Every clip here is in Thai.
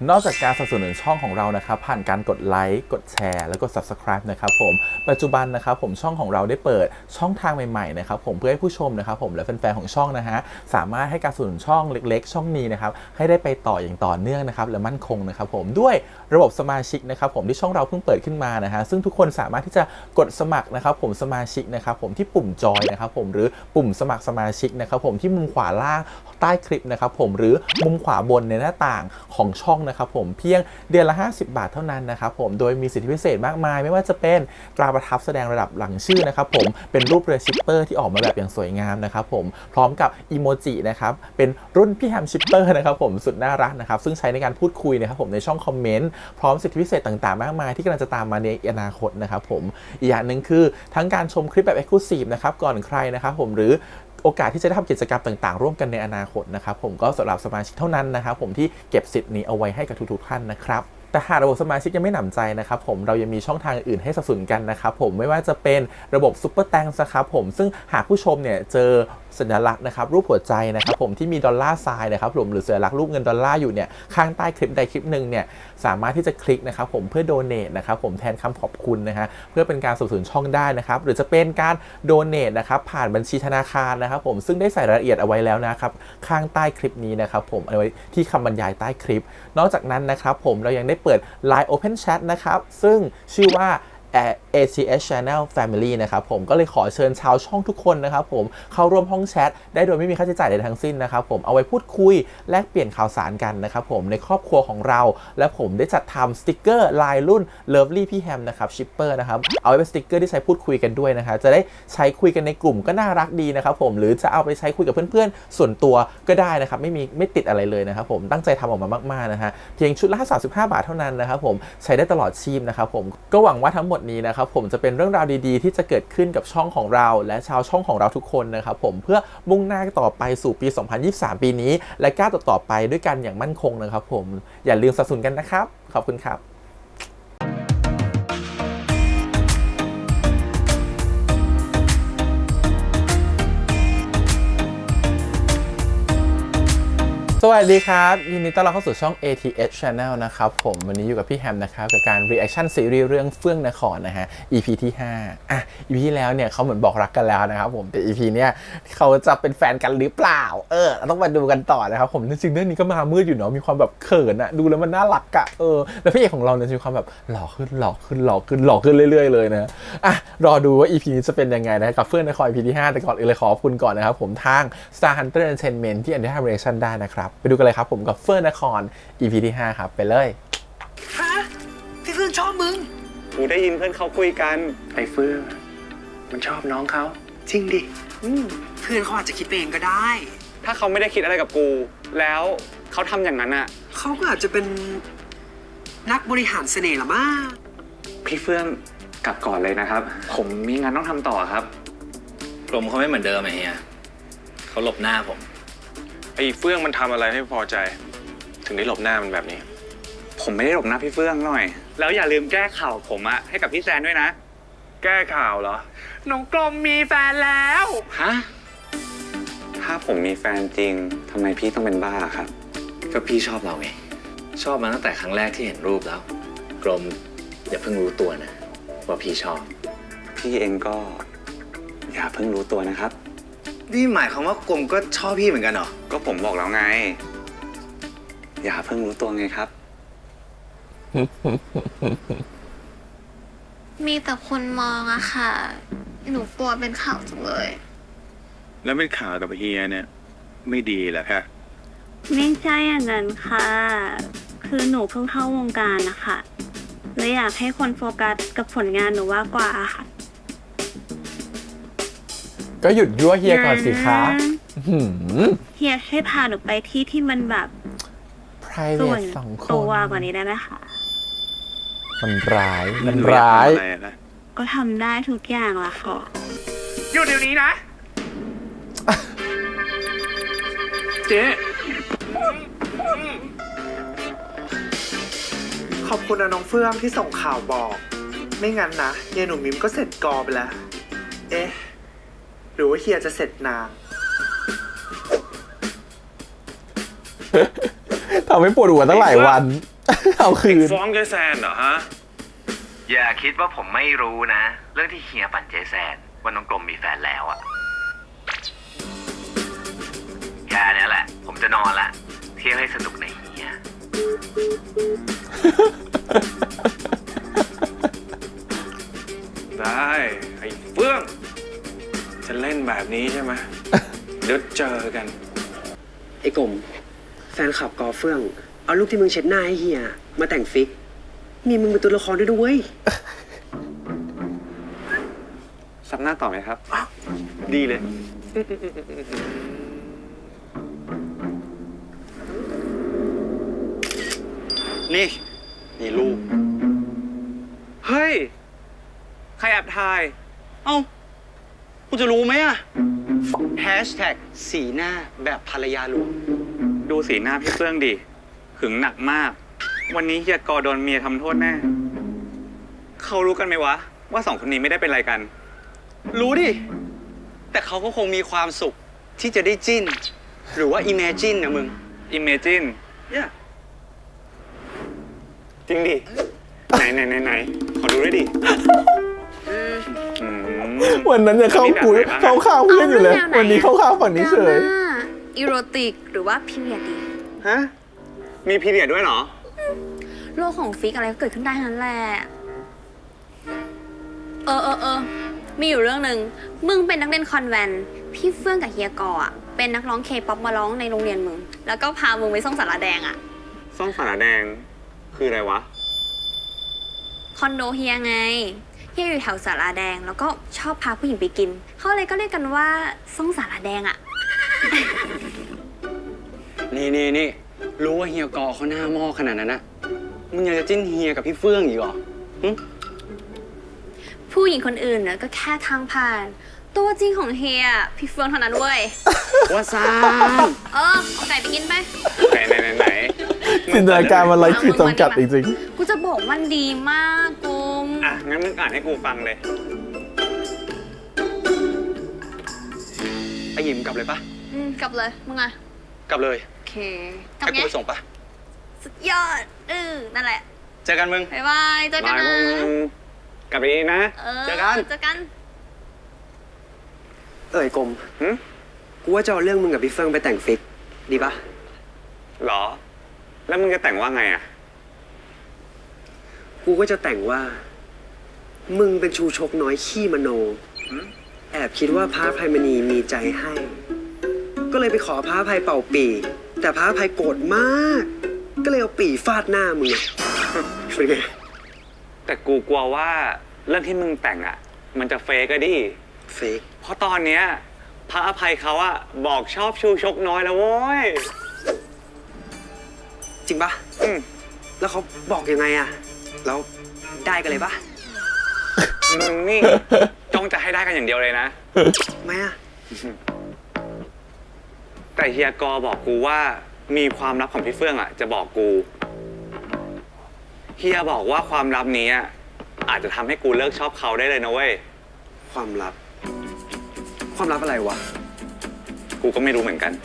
นอกจากการสนับสนุนช่องของเรานะครับผ่านการกดไลค์กดแชร์แล้วก็ Subscribe นะครับผมปัจจุบันนะครับผมช่องของเราได้เปิดช่องทางใหม่ๆนะครับผมเพื่อให้ผู้ชมนะครับผมและแฟนๆของช่องนะฮะสามารถให้การสนับสนุนช่องเล็กๆช่องนี้นะครับให้ได้ไปต่ออย่างต่อเนื่องนะครับและมั่นคงนะครับผมด้วยระบบสมาชิกนะครับผมที่ช่องเราเพิ่งเปิดขึ้นมานะฮะซึ่งทุกคนสามารถที่จะกดสมัครนะครับผมสมาชิกนะครับผมที่ปุ่มจอยนะครับผมหรือปุ่มสมัครสมาชิกนะครับผมที่มุมขวาล่างใต้คลิปนะครับผมหรือมุมขวาบนในหน้าต่างของช่องนะครับผมเพียงเดือนละ50 บาทเท่านั้นนะครับผมโดยมีสิทธิพิเศษมากมายไม่ว่าจะเป็นตราประทับแสดงระดับหลังชื่อนะครับผมเป็นรูปเรือชิปเปอร์ที่ออกมาแบบอย่างสวยงามนะครับผมพร้อมกับอีโมจินะครับเป็นรุ่นพี่แฮมชิปเปอร์นะครับผมสุดน่ารักนะครับซึ่งใช้ในการพูดคุยนะครับผมในช่องคอมเมนต์พร้อมสิทธิพิเศษต่างๆมากมายที่กำลังจะตามมาในอนาคตนะครับผมอีกอย่างหนึ่งคือทั้งการชมคลิปแบบ Exclusive นะครับก่อนใครนะครับผมหรือโอกาสที่จะได้ทำกิจกรรมต่างๆร่วมกันในอนาคตนะครับผมก็สำหรับสมาชิกเท่านั้นนะครับผมที่เก็บสิทธิ์นี้เอาไว้ให้กับทุกๆท่านนะครับแต่หากระบบสมาชิกยังไม่หนำใจนะครับผมเรายังมีช่องทางอื่นให้สนับสนุนกันนะครับผมไม่ว่าจะเป็นระบบซุปเปอร์แตงนะครับผมซึ่งหากผู้ชมเนี่ยเจอสัญลักษณ์นะครับรูปหัวใจนะครับผมที่มีดอลลาร์ไซน์นะครับผมหรือสัญลักษณ์รูปเงินดอลลาร์อยู่เนี่ยข้างใต้คลิปใดคลิปหนึ่งเนี่ยสามารถที่จะคลิกนะครับผมเพื่อโดเนทนะครับผมแทนคำขอบคุณนะฮะเพื่อเป็นการสนับสนุนช่องได้นะครับหรือจะเป็นการโดเนทนะครับผ่านบัญชีธนาคารนะครับผมซึ่งได้ใส่รายละเอียดเอาไว้แล้วนะครับข้างใต้คลิปนี้นะครับผมเอาไว้ที่คำบรรยายใต้คลิปนอกจากนั้นนะครับผมเรายังได้เปิด Line Open Chat นะครับซึ่งชื่อว่า ATS Channel Family นะครับผมก็เลยขอเชิญชาวช่องทุกคนนะครับผมเข้าร่วมห้องแชทได้โดยไม่มีค่าใช้จ่ายใดทั้งสิ้นนะครับผมเอาไว้พูดคุยแลกเปลี่ยนข่าวสารกันนะครับผมในครอบครัวของเราและผมได้จัดทำสติกเกอร์ลายรุ่น Lovely พี่แฮมนะครับชิปเปอร์นะครับเอาไว้เป็นสติกเกอร์ที่ใช้พูดคุยกันด้วยนะครับจะได้ใช้คุยกันในกลุ่มก็น่ารักดีนะครับผมหรือจะเอาไปใช้คุยกับเพื่อนๆส่วนตัวก็ได้นะครับไม่ติดอะไรเลยนะครับผมตั้งใจทำออกมามากๆนะฮะเพียงชุดละ35 บาทเท่านั้นนะครับผมใช้ได้ตลอดชีพนะครับผมก็หวังว่าทั้งหมดนี้นะครับผมจะเป็นเรื่องราวดีๆที่จะเกิดขึ้นกับช่องของเราและชาวช่องของเราทุกคนนะครับผมเพื่อมุ่งหน้าต่อไปสู่ปี 2023 ปีนี้และก้าวต่อไปด้วยกันอย่างมั่นคงนะครับผมอย่าลืมสนับสนุนกันนะครับขอบคุณครับสวัสดีครับยินดีต้อนรับเข้าสู่ช่อง ATS Channel นะครับผมวันนี้อยู่กับพี่แฮมนะครับกับการ reaction ซีรีส์เรื่องเฟื่องนครนะฮะ EP ที่5EP ที่แล้วเนี่ยเขาเหมือนบอกรักกันแล้วนะครับผมแต่ EP เนี่ยเขาจะเป็นแฟนกันหรือเปล่าต้องมาดูกันต่อนะครับผมจริงๆเรื่องนี้ก็มามืดอยู่เนาะมีความแบบเขินอะดูแล้วมันน่ารักอะแล้วพี่เอกของเราเนี่ยมีความแบบหล่อขึ้นเรื่อยๆเลยนะรอดูว่า EP นี้จะเป็นยังไงนะกับเฟื่องนคร EP ที่5แต่ก่อนอื่นเลยขอบคุณก่อนนะครับผมทาง Star Hunter Entertainment ที่อนุญาต reaction ได้นะครับไปดูกันเลยครับผมกับเฟื่องนคร EP ที่5ครับไปเลยฮะพี่เฟื่องชอบมึงกูได้ยินเพื่อนเขาคุยกันไอ้เฟื่องมันชอบน้องเขาจริงดิเพื่อนเขาอาจจะคิดไปเองก็ได้ถ้าเขาไม่ได้คิดอะไรกับกูแล้วเขาทำอย่างนั้นอ่ะเขาก็อาจจะเป็นนักบริหารเสน่ห์ละมั้งพี่เฟื่องกลับก่อนเลยนะครับผมมีงานต้องทำต่อครับกลมเขาไม่เหมือนเดิมไอ้เฮียเขาหลบหน้าผมไอ้เฟื่องมันทำอะไรไม่พอใจถึงได้หลบหน้ามันแบบนี้ผมไม่ได้หลบหน้าพี่เฟื่องหน่อยแล้วอย่าลืมแก้ข่าวผมอะให้กับพี่แซนด้วยนะแก้ข่าวเหรอน้องกลมมีแฟนแล้วฮะถ้าผมมีแฟนจริงทำไมพี่ต้องเป็นบ้าครับก็พี่ชอบเราไงชอบมาตั้งแต่ครั้งแรกที่เห็นรูปแล้วกลมอย่าเพิ่งรู้ตัวนะว่าพี่ชอบพี่เองก็อย่าเพิ่งรู้ตัวนะครับนี่หมายความว่ากลมก็ชอบพี่เหมือนกันเหรอก็ผมบอกแล้วไงอย่าเพิ่งรู้ตัวไงครับมีแต่คนมองอะค่ะหนูกลัวเป็นข่าวจังเลยแล้วเป็นข่าวกับเฮียเนี่ยไม่ดีเหรอคะไม่ใช่อย่างนั้นค่ะคือหนูเพิ่งเข้าวงการนะคะเลยอยากให้คนโฟกัสกับผลงานหนูมากกว่าค่ะก็หยุดยั่วเฮียก่อนสิคะเฮียให้พาหนูไปที่มันแบบ private สองคนตัวกว่านี้ได้ไหมคะมันร้ายก็ทำได้ทุกอย่างละค่ะหยุดเดี๋ยวนี้นะเจ๊ขอบคุณนะน้องเฟื่องที่ส่งข่าวบอกไม่งั้นนะเฮียหนูมิมก็เสร็จกอไปแล้วหรือว่าเฮียจะเสร็จนาง ทำให้ปวดหัวตั้งหลายวัน เอาคืน ฟ้องเจแซนเหรอฮะ อย่าคิดว่าผมไม่รู้นะ เรื่องที่เฮียปั่นเจแซนว่าน้องกลมมีแฟนแล้วอะแค่นี้แหละ ผมจะนอนละเที่ยวให้สนุกในเฮีย ได้ไอ้เฟื่องจะเล่นแบบนี้ใช่ไหม เดี๋ยวเจอกัน ไอ้กลมแฟนคลับกอเฟื่อง เอารูปที่มึงเช็ดหน้าให้เฮียมาแต่งฟิก มีมึงเป็นตัวละครด้วยด้วย ซับหน้าต่อไหมครับ ดีเลย นี่ลูก เฮ้ย ใครแอบถ่าย เอ้ากูจะรู้ไหมอะแฮชแท็กสีหน้าแบบภรรยาหลวง ดูสีหน้าพี่เฟื่องดิ หึงหนักมาก วันนี้เฮียกอโดนเมียทำโทษแน่ เขารู้กันไหมวะ ว่าสองคนนี้ไม่ได้เป็นอะไรกัน รู้ดิ แต่เขาก็คงมีความสุขที่จะได้จิ้น หรือว่าอิเมจินนะมึง Imagine เนี่ย จริงดิ ไหน ขอดูด้วยดิอืม วันนั้นยังเข้าคุยเข้าข้างเพื่อนอยู่เลย เอาเรื่องแนวไหน วันนี้เข้าข้างฝั่งนี้เฉย ดราม่าอีโรติกหรือว่าพีเรียดดี ฮะ มีพีเรียดด้วยเหรอ โลกของฟิกอะไรก็เกิดขึ้นได้ทั้งนั้นแหละ มีอยู่เรื่องหนึ่งมึงเป็นนักเรียนคอนแวนต์พี่เฟื่องกับเฮียกออ่ะเป็นนักร้องเคป๊อปมาร้องในโรงเรียนมึง แล้วก็พามึงไปส่องสาราแดงอ่ะ ซ่องฝาแดง คืออะไรวะ คอนโดเฮียไงเฮียอยู่แถวสาราแดง แล้วก็ชอบพาผู้หญิงไปกิน เขาเลยก็เรียกกันว่าส่องสาราแดงอ่ะ นี่รู้ว่าเฮียกอเขาหน้าหม้อขนาดนั้นนะมึงยังจะจิ้นเฮียกับพี่เฟื่องอีกเหรอหึ ผู้หญิงคนอื่นเนี่ยก็แค่ทางผ่าน ตัวจริงของเฮียพี่เฟืองเท่านั้นเว้ย ว่าซ่า เอาไก่ไปกินไป ไหน จินตนาการมันไร้ขีดจำกัดจริง กูจะบอกมันดีมากกุม อ่ะ งั้นมึงอ่านให้กูฟังเลย ไอหยิมกลับเลยปะ กลับเลยมึงอะ กลับเลย โอเคกลับ ให้ ไง กูไปส่งปะ สุดยอดนั่นแหละ เจอกันมึง บ๊ายบายเจอกัน บาย นะ มึงกลับไปดีนะ เจอกัน เจอกัน ไอ้กลม หึ กูว่าจะเอาเรื่องมึงกับพี่เฟื่องไปแต่งฟิก ดีปะ หรอ แล้วมึงจะแต่งว่าไงอ่ะ กูก็จะแต่งว่า มึงเป็นชูชกน้อยขี้มโน แอบคิดว่าพระอภัยมณีมีใจให้ ก็เลยไปขอพระอภัยเป่าปีแต่พระอภัยโกรธมาก ก็เลยเอาปีฟาดหน้ามึงอะเป็นไง แต่กูกลัวว่าเรื่องที่มึงแต่งอ่ะ มันจะเฟกอะดิ เฟก เพราะตอนเนี้ยพระอภัยเขาอะบอกชอบชูชกน้อยแล้วโว้ย จริงปะ อืม แล้วเขาบอกยังไงอะแล้วได้กันเลยปะ มึงนี่จ้องจะให้ได้กันอย่างเดียวเลยนะ ไม่อะ แต่เฮียกอบอกกูว่ามีความลับของพี่เฟื่องอะจะบอกกู เฮียบอกว่าความลับนี้อะอาจจะทำให้กูเลิกชอบเขาได้เลยนะเว้ย ความลับ ความลับอะไรวะ กูก็ไม่รู้เหมือนกัน ๆ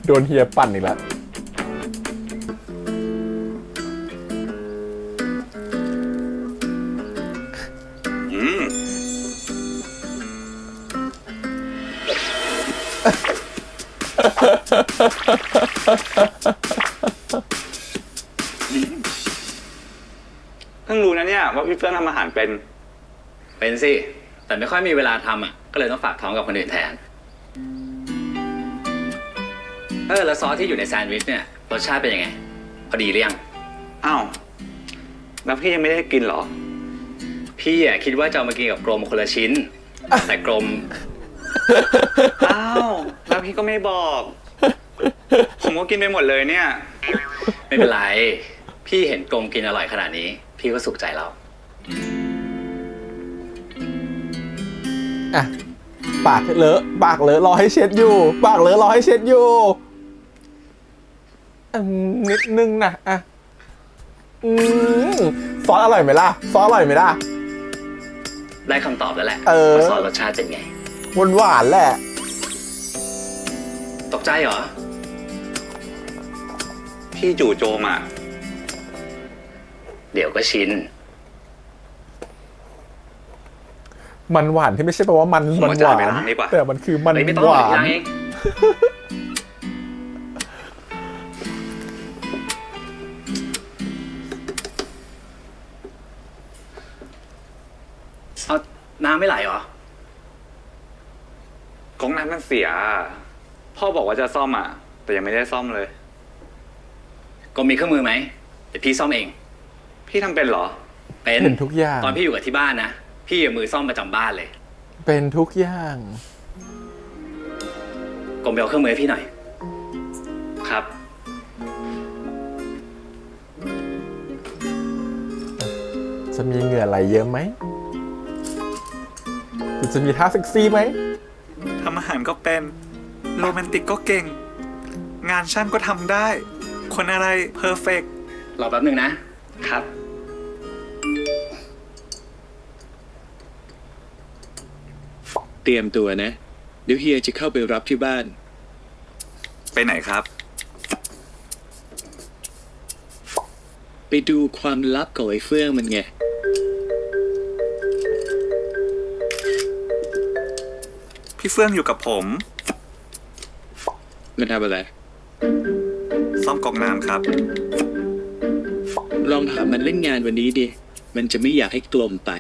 โดนเฮียปั่นอีกแล้ว อืม เพิ่งรู้นะเนี่ยว่าพี่เฟื่องทำอาหารเป็น เป็นสิ แต่ไม่ค่อยมีเวลาทำอ่ะ ก็เลยต้องฝากท้องกับคนอื่นแทน แล้วซอสที่อยู่ในแซนด์วิชเนี่ย รสชาติเป็นยังไง พอดีหรือยัง อ้าว แล้วพี่ยังไม่ได้กินเหรอ พี่อ่ะคิดว่าจะเอามากินกับกรมคนละชิ้น แต่กรม อ้าว แล้วพี่ก็ไม่บอก ผมก็กินไปหมดเลยเนี่ย ไม่เป็นไร พี่เห็นกรมกินอร่อยขนาดนี้ พี่ก็สุขใจแล้ว อ่ะ ปากเลอะรอให้เช็ดอยู่ ปากเลอะรอให้เช็ดอยู่นิดนึงนะอ่ะซอสอร่อยไหมล่ะ ซอสอร่อยไหมล่ะ ได้คำตอบแล้วแหละ เออ ว่าซอสรสชาติเป็นไง หวานๆแหละ ตกใจเหรอ พี่จู่โจมอ่ะ เดี๋ยวก็ชิน มันหวานที่ไม่ใช่แปลว่ามัน ผม หวา ว่าจ่ายไป น ล้างดีกว่า แต่มันคือมัน เฮ้ยไม่ต้อง หวาน ล้างเอง เอาน้ำไม่ไหลเหรอ ก๊อกน้ำมันเสีย พ่อบอกว่าจะซ่อมอ่ะ แต่ยังไม่ได้ซ่อมเลย ก็มีเครื่องมือไหมเดี๋ยวพี่ซ่อมเอง พี่ทำเป็นเหรอ เป็น เป็นทุกอย่าง ตอนพี่อยู่กับที่บ้านนะ พี่เอามือซ่อมประจำบ้านเลย เป็นทุกอย่าง กลมไปเอาเครื่องมือให้พี่หน่อย ครับ จะมีเหงื่อไหลเยอะไหมหรือจะมีท่าเซ็กซี่ไหม ทำอาหารก็เป็น โรแมนติกก็เก่ง งานช่างก็ทำได้ คนอะไรเพอร์เฟก รอแป๊บหนึ่งนะ ครับ เตรียมตัวนะ เดี๋ยวเฮียจะเข้าไปรับที่บ้าน ไปไหนครับ ไปดูความลับของไอ้เฟื่องมันไง พี่เฟื่องอยู่กับผม มันทำอะไร ซ่อมก๊อกน้ำครับ ลองถามมันเล่นงานวันนี้ดิ มันจะไม่อยากให้ตัวมันไป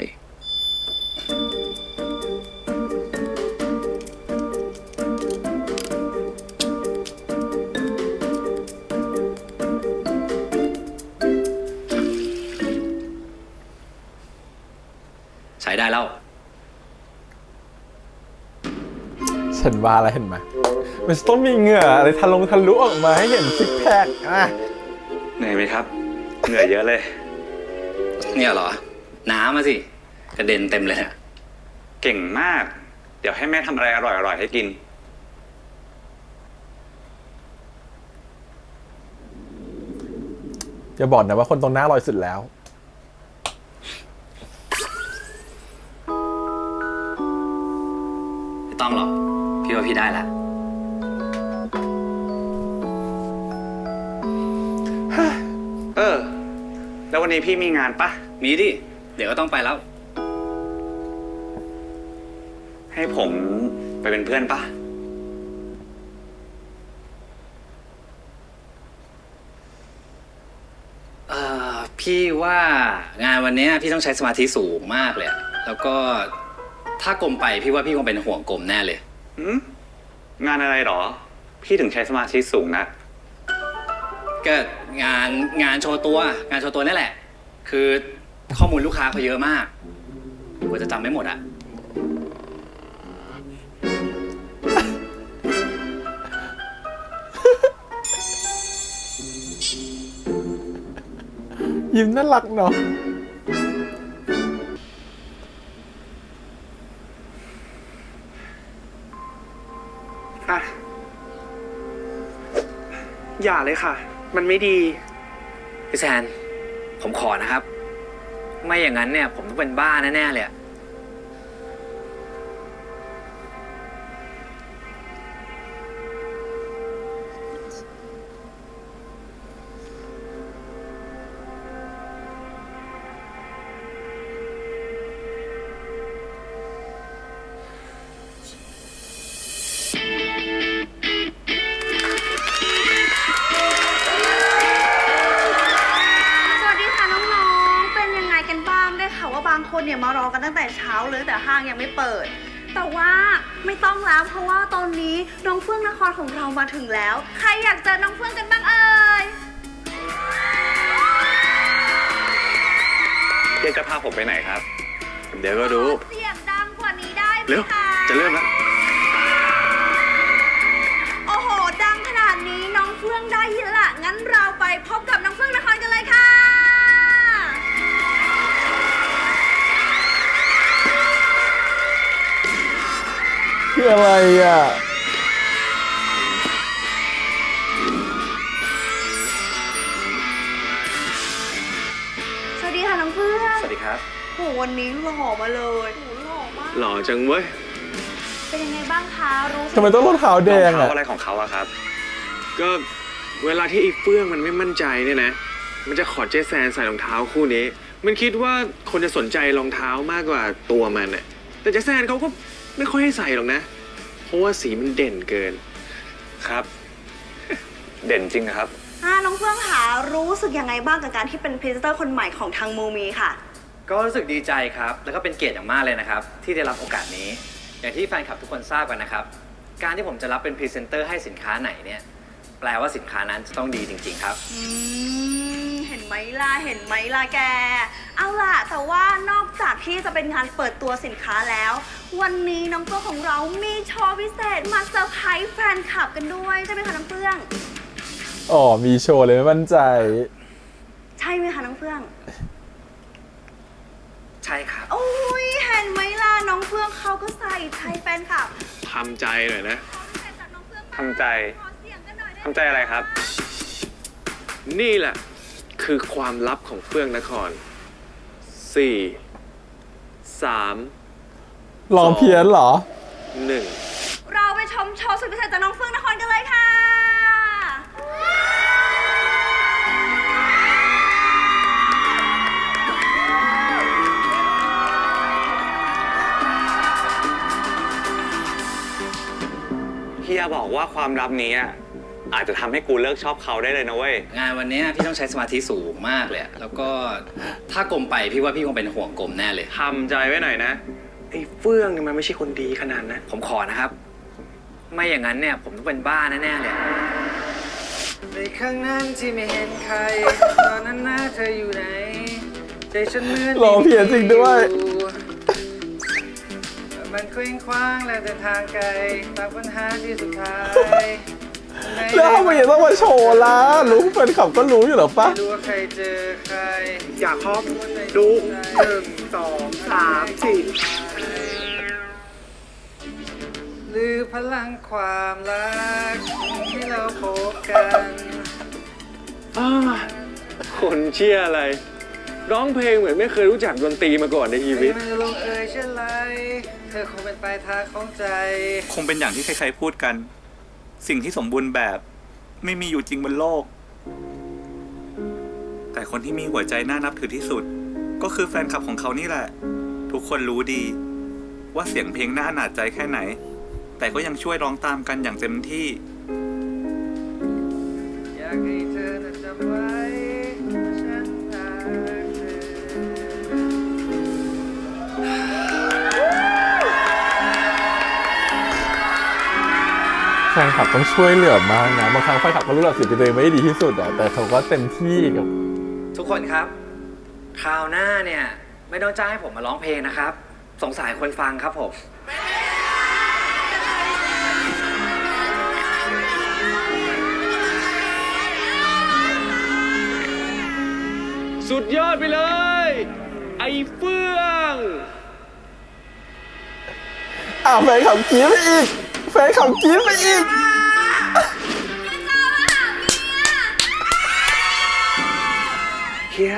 ใช้ได้แล้ว ฉันว่าแล้วเห็นไหมมันจะต้องมีเหงื่ออะไรทะลุออกมาให้เห็นซิกแพคอ่ะ เหนื่อยไหมครับ เหนื่อยเยอะเลย เนี่ยเหรอ น้ำมาสิ กระเด็นเต็มเลยฮะ เก่งมาก เดี๋ยวให้แม่ทำอะไรอร่อยๆให้กิน อย่าบอกนะว่าคนตรงหน้าลอยสุดแล้ว ไม่ต้องหรอก พี่ว่าพี่ได้ละ เออ แล้ววันนี้พี่มีงานปะ มีดิ เดี๋ยวก็ต้องไปแล้ว ให้ผมไปเป็นเพื่อนปะ พี่ว่างานวันนี้พี่ต้องใช้สมาธิสูงมากเลยอะแล้วก็ถ้ากลมไปพี่ว่าพี่คงเป็นห่วงกลมแน่เลย หืมงานอะไรหรอ พี่ถึงใช้สมาธิสูงนะ ก็งานโชว์ตัว งานโชว์ตัวนี่แหละ คือข้อมูลลูกค้าเขาเยอะมากกว่าจะจำไม่หมดอะ ยิ้มน่ารักเนาะ อ่ะ อย่าเลยค่ะ มันไม่ดี พี่แซน ผมขอนะครับ ไม่อย่างนั้นเนี่ย ผมต้องเป็นบ้าแน่ๆเลยอะ สวัสดีค่ะน้องๆ เป็นยังไงกันบ้างได้ข่าวว่าบางคนเนี่ยมารอกันตั้งแต่เช้าเลยแต่ห้างยังไม่เปิด แต่ว่าไม่ต้องแล้วเพราะว่าตอนนี้น้องเฟื่องนครของเรามาถึงแล้ว ใครอยากเจอน้องเฟื่องกันบ้างเอ่ย เฮียจะพาผมไปไหนครับ เดี๋ยวก็รู้ เสียงดังกว่านี้ได้ไหม เร็ว คะ จะเริ่มแล้ว โอ้โห ดังขนาดนี้น้องเฟื่องได้ยินละงั้นเราไปพบกับน้องเฟื่องนครกันเลยค่ะ คืออะไรอ่ะ สวัสดีค่ะน้องเฟื่อง สวัสดีครับ โหวันนี้หล่อมาเลยโหหล่อมาก หล่อจังเว้ย เป็นยังไงบ้างคะรู้สึก ทำไมต้องรองเท้าแดง รองเท้า อะ อะไรของเขาอะครับ ก็เวลาที่ไอ้เฟื่องมันไม่มั่นใจเนี่ยนะ มันจะขอเจแซนใส่รองเท้าคู่นี้ มันคิดว่าคนจะสนใจรองเท้ามากกว่าตัวมันน่ะแต่เจแซนเขาก็ไม่ค่อยให้ใส่หรอกนะ เพราะว่าสีมันเด่นเกิน ครับ เด่นจริงนะครับ น้องเฟื่องหารู้สึกยังไงบ้างกับการที่เป็นพรีเซนเตอร์คนใหม่ของทางมูมีค่ะ ก็รู้สึกดีใจครับ แล้วก็เป็นเกียรติอย่างมากเลยนะครับ ที่ได้รับโอกาสนี้ อย่างที่แฟนคลับทุกคนทราบกันนะครับ การที่ผมจะรับเป็นพรีเซนเตอร์ให้สินค้าไหนเนี่ยแปลว่าสินค้านั้นจะต้องดีจริงๆครับ เห็นไหมล่ะแก เอาล่ะ แต่ว่านอกจากที่จะเป็นงานเปิดตัวสินค้าแล้ว วันนี้น้องเฟื่องของเรามีโชว์พิเศษมาเซอร์ไพรส์แฟนคลับกันด้วยใช่ไหมคะน้องเฟื่อง อ๋อมีโชว์เลยไม่มั่นใจ ใช่ไหมคะน้องเฟื่อง ใช่ครับ โอ้ยเห็นไหมล่ะน้องเฟื่องเขาก็ใส่ใจแฟนคลับ ทำใจหน่อยนะ ทำใจ ทำใจอะไรครับ นี่แหละคือความลับของเฟื่องนคร 4 3 ลองเพี้ยนเหรอ 1 เราไปชมโชว์สุดพิเศษจากน้องเฟื่องนครกันเลยค่ะ เฮียบอกว่าความลับนี้อะอาจจะทำให้กูเลิกชอบเขาได้เลยนะเว้ย งานวันนี้พี่ต้องใช้สมาธิสูงมากเลยอะแล้วก็ถ้ากลมไปพี่ว่าพี่คงเป็นห่วงกลมแน่เลย ทำใจไว้หน่อยนะ ไอ้เฟื่องเนี่ยมันไม่ใช่คนดีขนาดนั้น ผมขอนะครับ ไม่อย่างนั้นเนี่ยผมต้องเป็นบ้าแน่ๆเลยในครั้งนั้นที่ไม่เห็นใคร ตอนนั้นนะเธออยู่ไหนใจฉันเหมือน ลองเพี้ยนจริงด้วย มันเคว้งคว้างและเดินทางไกลตามปัญหาที่สุดท้าย แล้วทำไมยังต้องมาโชว์ล่ะรู้แฟนคลับก็รู้อยู่เหรอปะ ไม่รู้ว่าใครเจอใคร อยากครอบดู 1 2 3 4 หรือพลังความรักที่เราพบกัน คนเชี่ยอะไร ร้องเพลงเหมือนไม่เคยรู้จักดนตรีมาก่อนในชีวิต ไม่ลงเอยเช่นไรเธอคงเป็นปลายทางของใจ คงเป็นอย่างที่ใครๆพูดกัน สิ่งที่สมบูรณ์แบบไม่มีอยู่จริงบนโลก แต่คนที่มีหัวใจน่านับถือที่สุด ก็คือแฟนคลับของเขานี่แหละ ทุกคนรู้ดี ว่าเสียงเพลงน่าอนาจใจแค่ไหน แต่ก็ยังช่วยร้องตามกันอย่างเต็มที่ อยากให้เธอจำไว้ว่าฉันรักเธอ แฟนคลับต้องช่วยเหลือมากนะบางครั้งแฟนคลับก็รู้หลักศิลป์ตัวเองไม่ได้ดีที่สุดอะแต่เขาก็เต็มที่กับ ทุกคนครับ คราวหน้าเนี่ย ไม่ต้องจ้างให้ผมมาร้องเพลงนะครับ สงสารคนฟังครับผม สุดยอดไปเลย ไอ้เฟื่อง แฟนคลับกรี๊ดไปอีกแฟนคลับกรี๊ดไปอีก เฮีย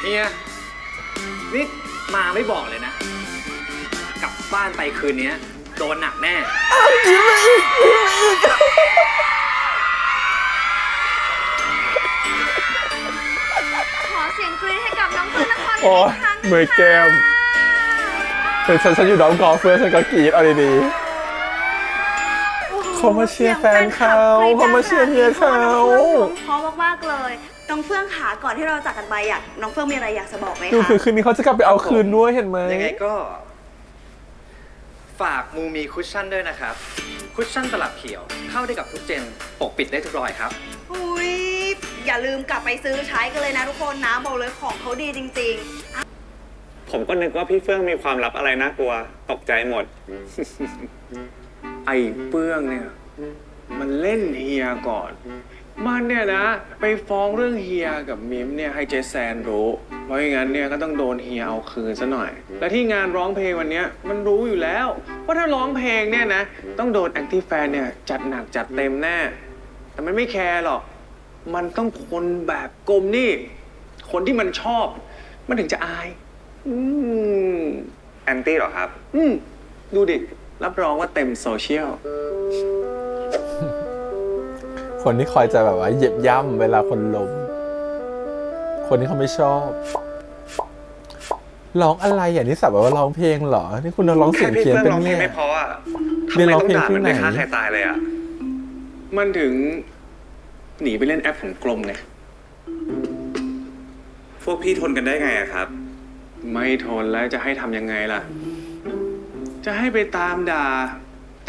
เฮียนี่มาไม่บอกเลยนะ กลับบ้านไปคืนนี้โดนหนักแน่ กรี๊ดไปอีกกรี๊ดไปอีก ขอเสียงกรี๊ดให้กับน้องเฟื่องนคร โอ้ย กครั้งหนึ่ง มือแก้ม เป็นฉันอยู่น้องกอล์ฟเพื่อนฉันก็กรี๊ดเอาดีๆเขามาเชียร์แฟนเขาเขามาเชียร์เฮียเขา เพราะมากๆเลยน้องเฟื่องขาก่อนที่เราจากกันไปน้องเฟื่องมีอะไรอยากจะบอกไหม ดู คะ คือคืนนี้เขาจะกลับไปเอาคืนด้วยเห็นไหม ยังไงก็ ฝากมูมีคุชชั่นด้วยนะครับ คุชชั่นตลับเขียว เข้าได้กับทุกเจน ปกปิดได้ทุกรอยครับ อุ้ยอย่าลืมกลับไปซื้อใช้กันเลยนะทุกคนนะบอกเลยของเขาดีจริง ผมก็นึกว่าพี่เฟื่องมีความลับอะไรน่ากลัว ตกใจหมด ไอ้เฟื่องเนี่ย มันเล่นเฮียก่อน มันเนี่ยนะ ไปฟ้องเรื่องเฮียกับมิมเนี่ยให้เจแซนรู้ เพราะอย่างนั้นเนี่ยก็ต้องโดนเฮียเอาคืนซะหน่อย และที่งานร้องเพลงวันเนี้ยมันรู้อยู่แล้ว ว่าถ้าร้องเพลงเนี่ยนะต้องโดนแอคทีฟแฟนเนี่ยจัดหนักจัดเต็มแน่ แต่มันไม่แคร์หรอก มันต้องคนแบบกลมนี่ คนที่มันชอบ มันถึงจะอาย แอนตี้เหรอครับ ดูดิ รับรองว่าเต็มโซเชียล คนที่คอยจะแบบว่าเหยียบย่ำเวลาคนล้มคนที่เขาไม่ชอบร้องอะไรอย่างนี้สับแบบว่าร้องเพลงเหรอนี่คุณร้องเสียงเพี้ยนเป็น ร้องเพล เนี่ ง ย ไม่เพราะอ่ะทำ เรียน ไม ร้อง ต้อง เพลง ด่า ที่ มัน ไหน ไปฆ่าใครตายเลยอ่ะ มันถึงหนีไปเล่นแอปของกลมไง พวกพี่ทนกันได้ไงอะครับ ไม่ทนแล้วจะให้ทำยังไงล่ะ จะให้ไปตามด่า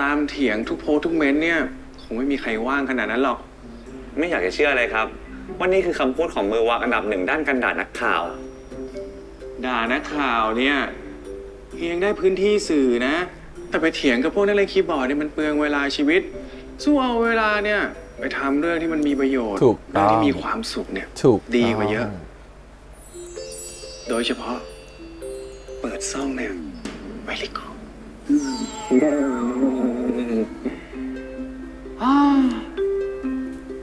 ตามเถียงทุกโพสต์ทุกเม้นต์เนี่ย คงไม่มีใครว่างขนาดนั้นหรอก ไม่อยากจะเชื่อเลยครับว่านี่คือคำพูดของมือวางอันดับหนึ่งด้านการด่านักข่าว ด่านักข่าวเนี่ยเพียงได้พื้นที่สื่อนะ แต่ไปเถียงกับพวกนักเล่นคีย์บอร์ดเนี่ยมันเปลืองเวลาชีวิต สู้เอาเวลาเนี่ยไปทำเรื่องที่มันมีประโยชน์ ถูก เรื่ ต้ อง อง ที่มีความสุขเนี่ย ถูก ดีกว่าเยอะ โดยเฉพาะ เปิดซ่องเนี่ยไวลิโก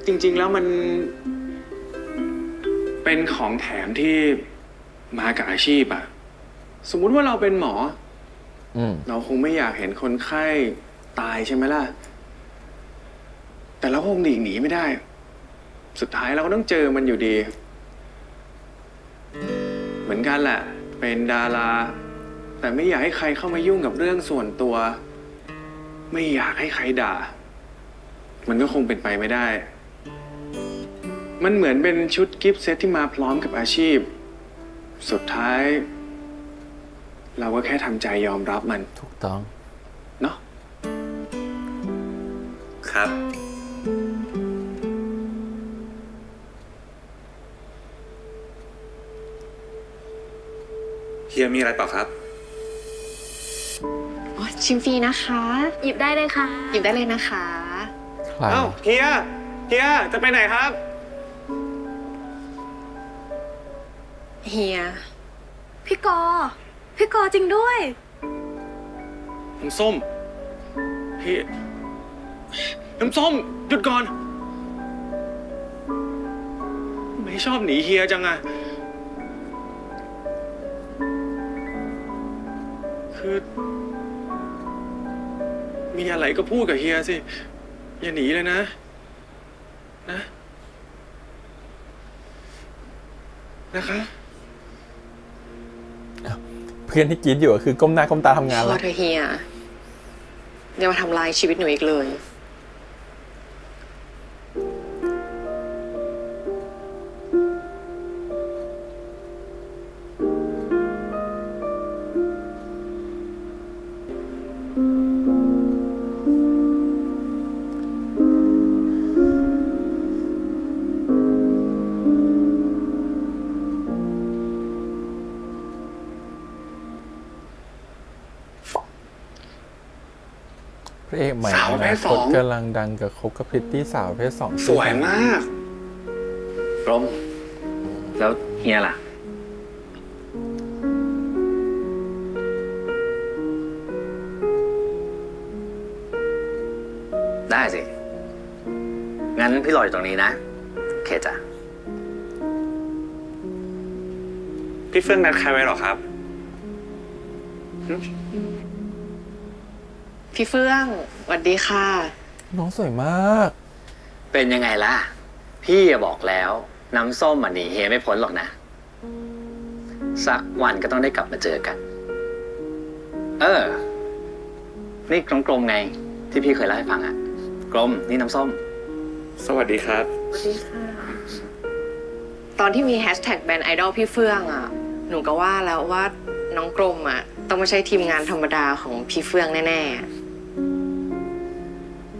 จริงๆแล้วมันเป็นของแถมที่มากับอาชีพอะสมมุติว่าเราเป็นหมอ เราคงไม่อยากเห็นคนไข้ตายใช่ไหมล่ะ แต่เราคงหลีกหนีไม่ได้ สุดท้ายเราก็ต้องเจอมันอยู่ดี เหมือนกันแหละ เป็นดารา แต่ไม่อยากให้ใครเข้ามายุ่งกับเรื่องส่วนตัว ไม่อยากให้ใครด่า มันก็คงเป็นไปไม่ได้ มันเหมือนเป็นชุดกิฟต์เซตที่มาพร้อมกับอาชีพ สุดท้าย เราก็แค่ทำใจยอมรับมัน ถูกต้อง เนาะ ครับ เฮียมีอะไรเปล่าครับ อ๋อชิมฟรีนะคะ หยิบได้เลยค่ะ หยิบได้เลยนะคะ ใคร เอ้าเฮียจะไปไหนครับ เฮีย พี่กอจริงด้วย น้ำส้ม พี่ น้ำส้ม หยุดก่อน ไม่ชอบหนีเฮียจังอะคือ มีอะไรก็พูดกับเฮียสิ อย่าหนีเลยนะ นะคะ เพื่อนที่กรีดอยู่ก็คือก้มหน้าก้มตาทำงาน พ แล้ อ ว เธอเฮียอย่ามาทำลายชีวิตหนูอีกเลย พระเอกใหม่ สาวประเภทสอง กำลังดังกับคบกับพริตตี้สาวประเภทสอง สวยมาก กลม แล้วเฮียล่ะ ได้สิ งั้นพี่รออยู่ตรงนี้นะโอเคจ้ะ พี่เฟื่องนัดใครไว้หรอครับ พี่เฟื่องสวัสดีค่ะ น้องสวยมาก เป็นยังไงล่ะ พี่บอกแล้วน้ำส้มหนีเฮียไม่พ้นหรอกนะ สักวันก็ต้องได้กลับมาเจอกัน นี่กลมๆไง ที่พี่เคยเล่าให้ฟังอะกลมนี่น้ำส้ม สวัสดีครับ สวัสดีค่ะ ตอนที่มีแฮชแท็กแบรนด์ไอดอลพี่เฟื่องอ่ะ หนูก็ว่าแล้วว่าน้องกรมอ่ะ ต้องไม่ใช่ทีมงานธรรมดาของพี่เฟื่องแน่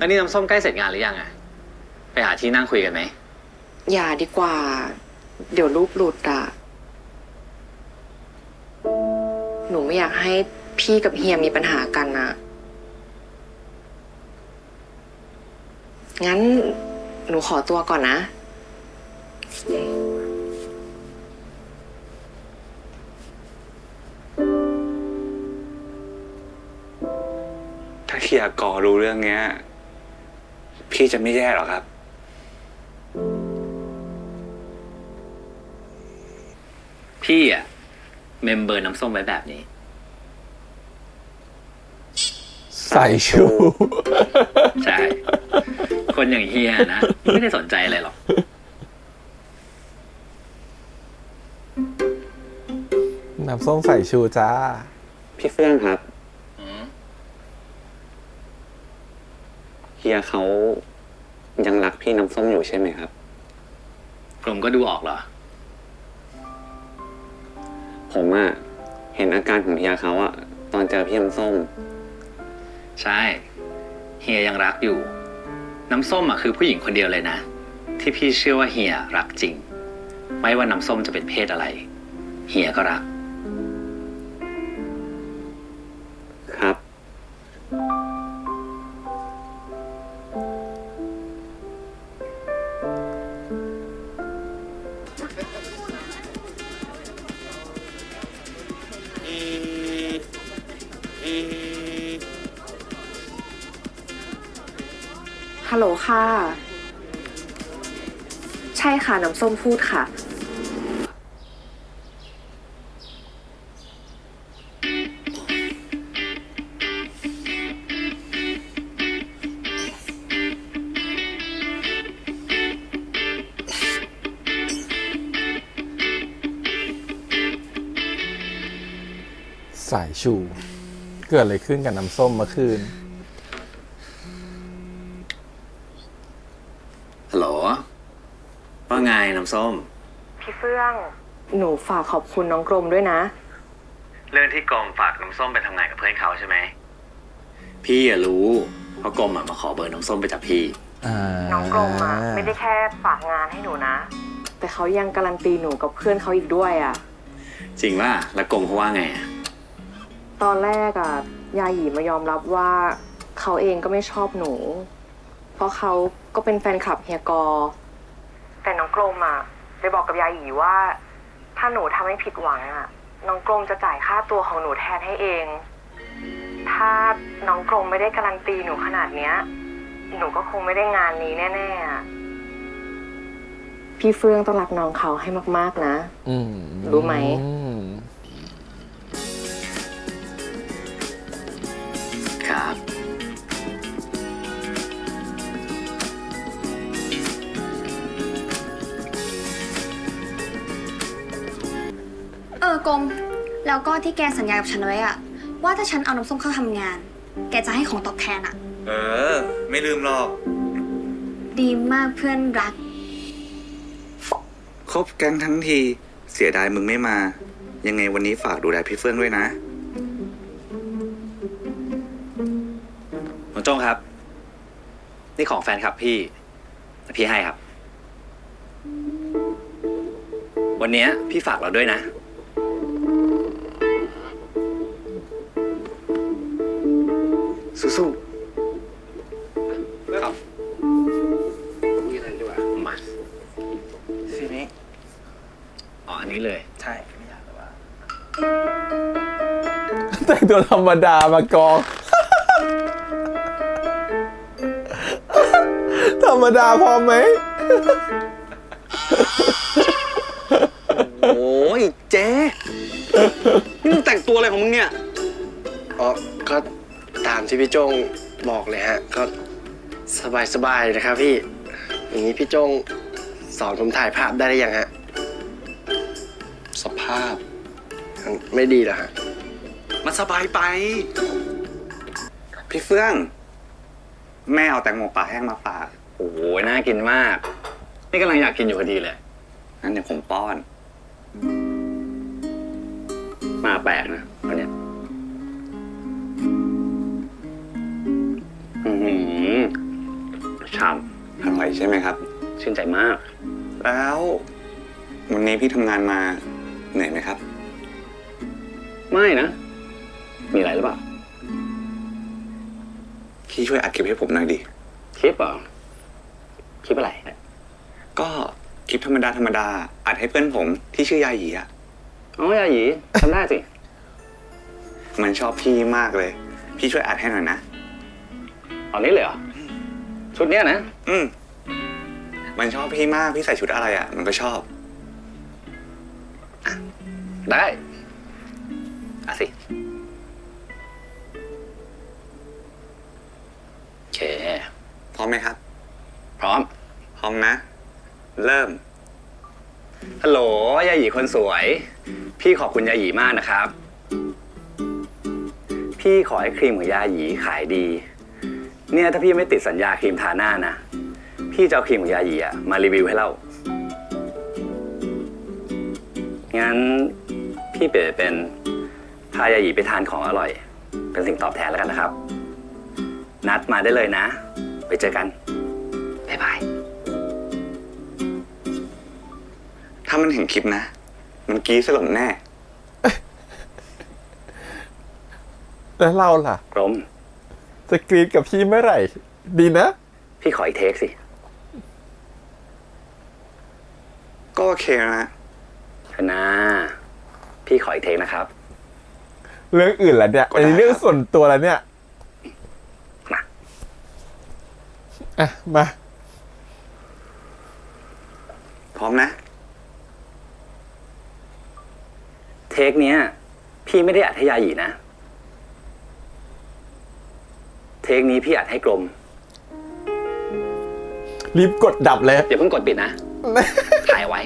อันนี้น้ำส้มใกล้เสร็จงานหรือยังอะไปหาที่นั่งคุยกันไหม ๆ อย่าดีกว่า เดี๋ยวรูปหลุดอ่ะ หนูไม่อยากให้พี่กับเฮียมีปัญหากันนะงั้นหนูขอตัวก่อนนะ ถ้าเฮียกอรู้เรื่องเนี้ย พี่จะไม่แย่หรอครับ พี่อะเมมเบอร์น้ำส้มไว้แบบนี้ ใส่ชู ใช่ คนอย่างเฮียนะไม่ได้สนใจอะไรหรอก น้ำส้มใส่ชูจ้า พี่เฟื่องครับเฮียเขายังรักพี่น้ำส้มอยู่ใช่ไหมครับ กรมก็ดูออกเหรอ ผมอะเห็นอาการของเฮียเขาอะตอนเจอพี่น้ำส้ม ใช่ เฮียยังรักอยู่ น้ำส้มอะคือผู้หญิงคนเดียวเลยนะ ที่พี่เชื่อว่าเฮียรักจริง ไม่ว่าน้ำส้มจะเป็นเพศอะไร เฮียก็รัก ครับ ฮัลโหลค่ะ ใช่ค่ะ น้ำส้มพูดค่ะ ใส่ชู เกิดอะไรขึ้นกับน้ำส้มเมื่อคืน ฮัลโหล ว่าไงน้ำส้ม พี่เฟื่อง หนูฝากขอบคุณน้องกรมด้วยนะ เรื่องที่กรมฝากน้ำส้มไปทำงานกับเพื่อนเขาใช่ไหม พี่อะรู้ เพราะกรมอะมาขอเบอร์น้ำส้มไปจากพี่ น้องกรมอะไม่ได้แค่ฝากงานให้หนูนะ แต่เขายังการันตีหนูกับเพื่อนเขาอีกด้วยอะ จริงว่าแล้วกรมเขาว่าไงอะ ตอนแรกอะยาหยีมายอมรับว่าเขาเองก็ไม่ชอบหนู เพราะเขาก็เป็นแฟนคลับเฮียกอ แต่น้องกรมอะไปบอกกับยาหยีว่า ถ้าหนูทำให้ผิดหวังอะน้องกรมจะจ่ายค่าตัวของหนูแทนให้เอง ถ้าน้องกรมไม่ได้การันตีหนูขนาดเนี้ย หนูก็คงไม่ได้งานนี้แน่ๆอะพี่เฟื่องต้องรักน้องเขาให้มากๆนะ รู้ไหม ครับ กรมแล้วก็ที่แกสัญญากับฉันไว้อะว่าถ้าฉันเอาน้ำส้มเข้าทำงาน แกจะให้ของตอบแทนอะ ไม่ลืมหรอก ดีมากเพื่อนรัก ครบแก๊งทั้งทีเสียดายมึงไม่มา ยังไงวันนี้ฝากดูแลพี่เฟื่องด้วยนะ น้องโจ้งครับ นี่ของแฟนคลับพี่ให้ครับ วันนี้พี่ฝากเราด้วยนะ สู้ ครับมีอะไรดีกว่ามา ๆสีนี้ อ๋ออันนี้เลย ใช่ ไม่อยากเลยว่า แต่งตัวธรรมดามากอง ธรรมดาพอไหม โอ้ยเจ๊นี่มึงแต่งตัวอะไรของมึงเนี่ย อ๋อ ก็ตามที่พี่โจ้งบอกเลยฮะ ก็สบายๆนะครับพี่ อย่างนี้พี่โจ้งสอนผมถ่ายภาพได้หรือยังฮะ สภาพ ไม่ดีเหรอฮะ มันสบายไป พี่เฟื่อง แม่เอาแตงโมป่าแห้งมาฝาก โอ้โหน่ากินมาก นี่กำลังอยากกินอยู่พอดีเลย งั้นเดี๋ยวผมป้อน มาแปลกนะวันเนี้ยชาม อร่อยใช่ไหมครับ ชื่นใจมาก แล้ววันนี้พี่ทำงานมาเหนื่อยไหมครับ ไม่นะ มีอะไรหรือเปล่า พี่ช่วยอัดคลิปให้ผมหน่อยดิ คลิปเหรอ คลิปอะไร ก็คลิปธรรมดาอัดให้เพื่อนผมที่ชื่อยาหยีอ่ะ อ๋อยาหยีทำได้สิ มันชอบพี่มากเลย พี่ช่วยอัดให้หน่อยนะ ตอนนี้เลยเหรอ ชุดเนี้ยนะ มันชอบพี่มาก พี่ใส่ชุดอะไรอ่ะ มันก็ชอบ ได้สิ โอเค พร้อมไหมครับ พร้อม พร้อมนะ เริ่ม ฮัลโหลยาหยีคนสวย พี่ขอบคุณยาหยีมากนะครับ พี่ขอให้ครีมของยาหยีขายดี เนี่ยถ้าพี่ไม่ติดสัญญาครีมทาหน้านะ พี่จะเอาครีมของยาหยีอะมารีวิวให้เรางั้นพี่เปลี่ยนเป็นพายาหยีไปทานของอร่อย เป็นสิ่งตอบแทนแล้วกันนะครับ นัดมาได้เลยนะ ไปเจอกัน บ๊ายบาย ถ้ามันเห็นคลิปนะ มันกรี๊ดสลบแน่ แล้วเราล่ะ กรม จะกรีดกับพี่เมื่อไหร่ ดีนะ พี่ขออีกเทคสิ ก็โอเคนะ นะพี่ขออีกเทคนะครับ เรื่องอื่นละเนี่ยอันนี้เรื่องส่วนตัวแล้วเนี่ย มา อ่ะ มา พร้อมนะ เทคเนี้ยพี่ไม่ได้อัดให้ยาหยีนะ เทคนี้พี่อัดให้กรม รีบกดดับเลย อย่าเพิ่งกดปิดนะ ถ่ายไว้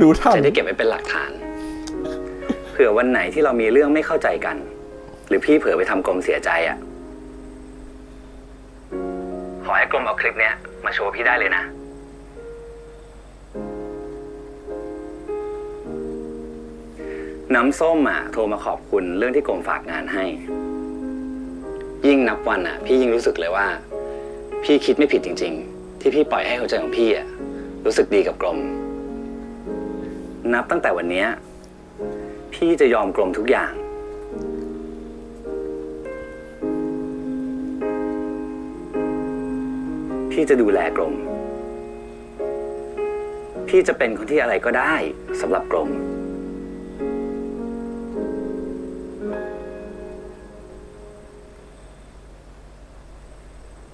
รู้ทัน จะได้เก็บไว้เป็นหลักฐาน เผื่อวันไหนที่เรามีเรื่องไม่เข้าใจกัน หรือพี่เผลอไปทำกรมเสียใจอ่ะ ขอให้กรมเอาคลิปเนี้ยมาโชว์พี่ได้เลยนะ น้ำส้มอ่ะโทรมาขอบคุณเรื่องที่กรมฝากงานให้ ยิ่งนับวันอ่ะ พี่ยิ่งรู้สึกเลยว่า พี่คิดไม่ผิดจริงๆ ที่พี่ปล่อยให้หัวใจของพี่อ่ะรู้สึกดีกับกรม นับตั้งแต่วันนี้พี่จะยอมกรมทุกอย่าง พี่จะดูแลกรม พี่จะเป็นคนที่อะไรก็ได้สำหรับกรม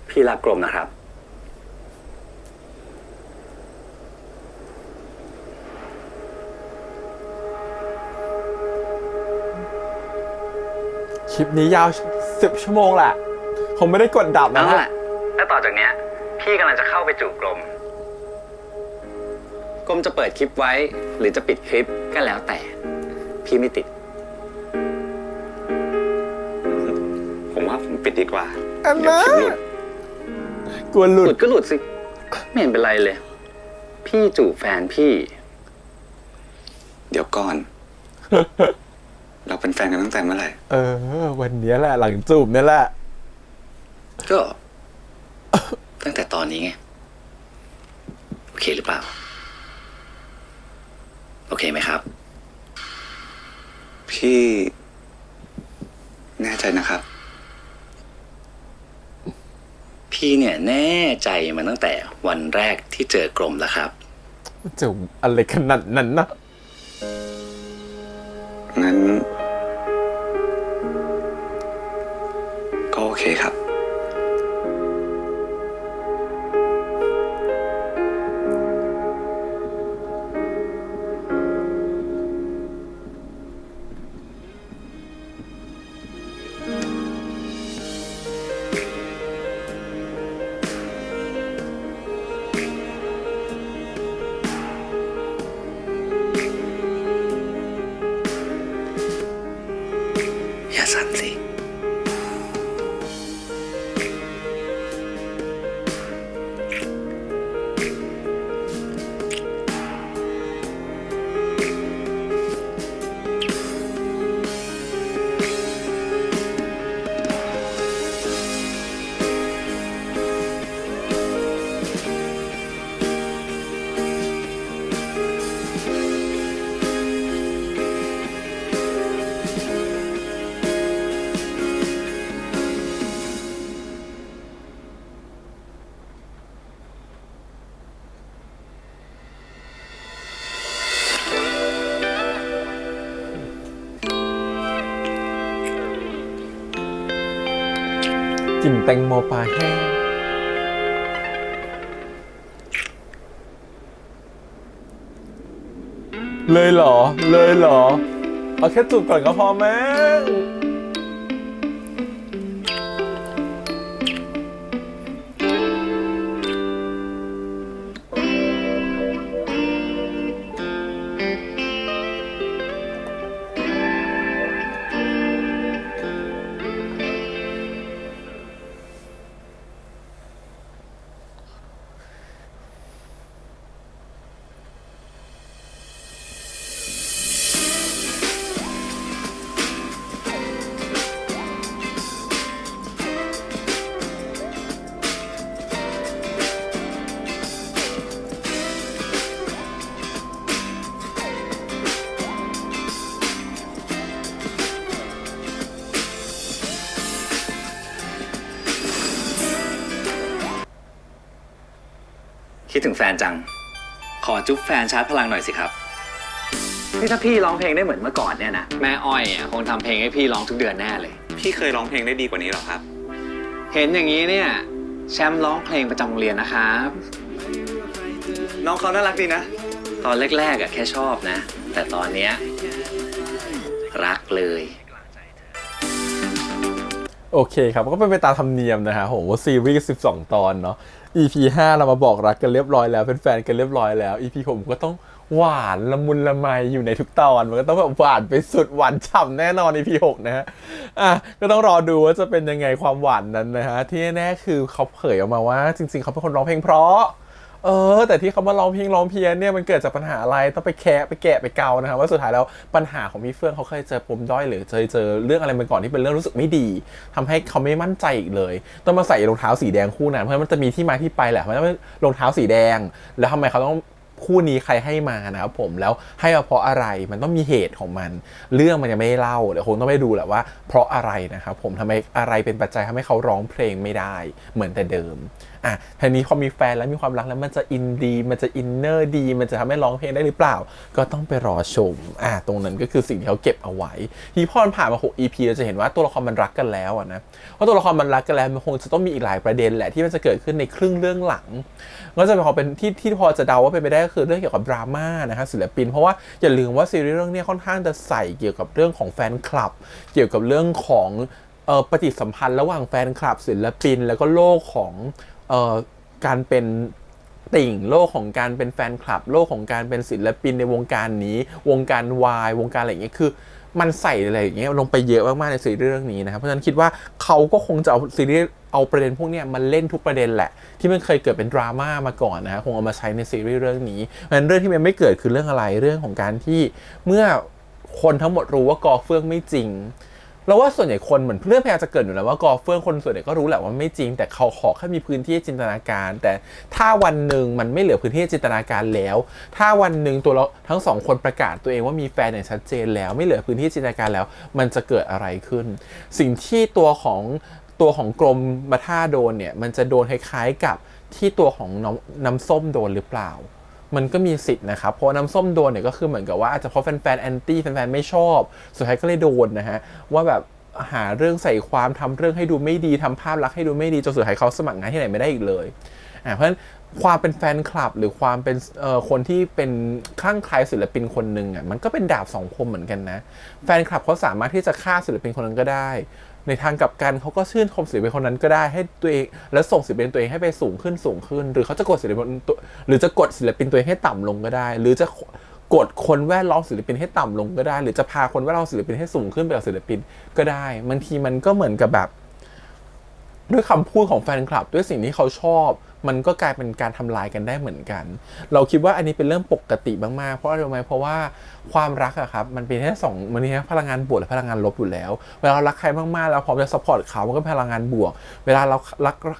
พี่รักกรมนะครับ คลิปนี้ยาว10 ชั่วโมงแหละ คงไม่ได้กดดับนะ นั่นแหละแล้วต่อจากเนี้ย พี่กำลังจะเข้าไปจูบกรม กรมจะเปิดคลิปไว้ หรือจะปิดคลิปก็แล้วแต่ พี่ไม่ติด ผมว่าผมปิดดีกว่า อัน เดี๋ยว นะ คลิปหลุด กลัวหลุ หลุ ด ดก็หลุดสิ ไม่เห็นเป็นไรเลย พี่จูบแฟนพี่ เดี๋ยวก่อน เราเป็นแฟนกันตั้งแต่เมื่อไหร่ เออ วันนี้แหละ หลังจูบเนี่ยแหละ ก็ ตั้งแต่ตอนนี้ไง โอเคหรือเปล่า โอเคไหมครับ พี่แน่ใจนะครับ พี่เนี่ยแน่ใจมาตั้งแต่วันแรกที่เจอกรมแล้วครับ จูบอะไรขนาดนั้นนะ งั้น ก็โอเคครับ อย่าสั่นสิ กลิ่นแตงโมปลาแห้ง เลยเหรอเลยเหรอเอาแค่จูบก่อนก็พอมั้งคิดถึงแฟนจัง ขอจุ๊บแฟนชาร์จพลังหน่อยสิครับนี่ถ้าพี่ร้องเพลงได้เหมือนเมื่อก่อนเนี่ยนะแม่อ้อยคงทำเพลงให้พี่ร้องทุกเดือนแน่เลย พี่เคยร้องเพลงได้ดีกว่านี้หรอครับ เห็นอย่างนี้เนี่ยแชมป์ร้องเพลงประจำโรงเรียนนะครับ น้องเขาน่ารักดีนะ ตอนแรกๆแค่ชอบนะ แต่ตอนเนี้ยรักเลย โอเคครับก็เป็นไปตามธรรมเนียมนะฮะโหซีรีส์12 ตอนเนาะ EP 5เรามาบอกรักกันเรียบร้อยแล้วเป็นแฟนกันเรียบร้อยแล้ว EP ผมก็ต้องหวานละมุนละไมอยู่ในทุกตอนมันก็ต้องแบบหวานไปสุดหวานฉ่ำแน่นอน EP 6นะฮะก็ต้องรอดูว่าจะเป็นยังไงความหวานนั้นนะฮะที่แน่ๆคือเขาเผยออกมาว่าจริงๆเขาเป็นคนร้องเพลงเพราะแต่ที่เขามาร้องเพลงร้องเพี้ยนเนี่ยมันเกิดจากปัญหาอะไรต้องไปแคะไปแกะไปเกานะครับว่าสุดท้ายแล้วปัญหาของพี่เฟื่องเขาเคยเจอปมด้อยหรือเคยเจอเรื่องอะไรมาก่อนที่เป็นเรื่องรู้สึกไม่ดีทำให้เขาไม่มั่นใจอีกเลยต้องมาใส่รองเท้าสีแดงคู่นั้นเพราะมันจะมีที่มาที่ไปแหละเพราะว่ารองเท้าสีแดงแล้วทำไมเขาต้องคู่นี้ใครให้มานะครับผมแล้วให้มาเพราะอะไรมันต้องมีเหตุของมันเรื่องมันยังไม่ได้เล่าเดี๋ยวคงต้องไปดูแหละว่าเพราะอะไรนะครับผมทำไมอะไรเป็นปัจจัยทำให้เขาร้องเพลงไม่ได้เหมือนแต่เดิมทีนี้พอมีแฟนแล้วมีความรักแล้วมันจะอินดีมันจะอินเนอร์ดีมันจะทำให้ร้องเพลงได้หรือเปล่าก็ต้องไปรอชมตรงนั้นก็คือสิ่งที่เขาเก็บเอาไว้ที่พอผ่านมา6 EP เราจะเห็นว่าตัวละครมันรักกันแล้วนะเพราะตัวละครมันรักกันแล้วมันคงจะต้องมีอีกหลายประเด็นแหละที่มันจะเกิดขึ้นในครึ่งเรื่องหลังก็จะเป็นที่พอจะเดาว่าเป็นไปได้ก็คือเรื่องเกี่ยวกับดราม่านะครับศิลปินเพราะว่าอย่าลืมว่าซีรีส์เรื่องนี้ค่อนข้างจะใส่เกี่ยวกับเรื่องของแฟนคลับเกี่ยวกับเรื่องของปฏิสัมพันธ์ระหว่างแฟนคลับศิลปินแล้วก็โลกของการเป็นติ่งโลกของการเป็นแฟนคลับโลกของการเป็นศิลปินในวงการนี้วงการวายวงการอะไรอย่างเงี้ยคือมันใส่อะไรอย่างเงี้ยลงไปเยอะมากๆในซีรีส์เรื่องนี้นะครับเพราะฉะนั้นคิดว่าเขาก็คงจะเอาซีรีส์เอาประเด็นพวกนี้มาเล่นทุกประเด็นแหละที่มันเคยเกิดเป็นดราม่ามาก่อนนะคงเอามาใช้ในซีรีส์เรื่องนี้เพราะฉะนั้นเรื่องที่มันไม่เกิดคือเรื่องอะไรเรื่องของการที่เมื่อคนทั้งหมดรู้ว่ากอเฟื่องไม่จริงเราว่าส่วนใหญ่คนเหมือนเรื่องพยายามจะเกิดอยู่แล้วว่ากอเฟื่องคนส่วนใหญ่ก็รู้แหละว่าไม่จริงแต่เขาขอแค่มีพื้นที่จินตนาการแต่ถ้าวันหนึ่งมันไม่เหลือพื้นที่จินตนาการแล้วถ้าวันหนึ่งตัวเราทั้งสองคนประกาศตัวเองว่ามีแฟนอย่างชัดเจนแล้วไม่เหลือพื้นที่จินตนาการแล้วมันจะเกิดอะไรขึ้นสิ่งที่ตัวของกรมบัท่าโดนเนี่ยมันจะโดนคล้ายๆกับที่ตัวของน้ำส้มโดนหรือเปล่ามันก็มีสิทธิ์นะครับเพราะน้ำส้มโดนเนี่ยก็คือเหมือนกับว่าอาจจะเพราะแฟนๆแอนตี้แฟนๆไม่ชอบสุดท้ายก็เลยโดนนะฮะว่าแบบหาเรื่องใส่ความทำเรื่องให้ดูไม่ดีทำภาพลักษณ์ให้ดูไม่ดีจนสุดท้ายเขาสมัครงานที่ไหนไม่ได้อีกเลยเพราะฉะนั้นความเป็นแฟนคลับหรือความเป็นคนที่เป็นคลั่งไคล้ศิลปินคนหนึ่งมันก็เป็นดาบสองคมเหมือนกันนะแฟนคลับเขาสามารถที่จะฆ่าศิลปินคนนั้นก็ได้ในทางกลับกันเขาก็ชื่นชมศิลปินคนนั้นก็ได้ให้ตัวเองแล้วส่งศิลปินตัวเองให้ไปสูงขึ้นหรือเขาจะกดศิลปินหรือจะกดศิลปินตัวเองให้ต่ำลงก็ได้หรือจะกดคนแวดล้อมศิลปินให้ต่ำลงก็ได้หรือจะพาคนแวดล้อมศิลปินให้สูงขึ้นไปกับศิลปินก็ได้บางทีมันก็เหมือนกับแบบด้วยคำพูดของแฟนคลับด้วยสิ่งที่เขาชอบมันก็กลายเป็นการทำลายกันได้เหมือนกันเราคิดว่าอันนี้เป็นเรื่องปกติมากๆเพราะอะไรรู้ไหมเพราะว่าความรักอะครับมันเป็นแค่มันมีแค่พลังงานบวกและพลังงานลบอยู่แล้วเวลาเรารักใครมากๆแล้วพร้อมจะซัพพอร์ตเขามันก็พลังงานบวกเวลาเรา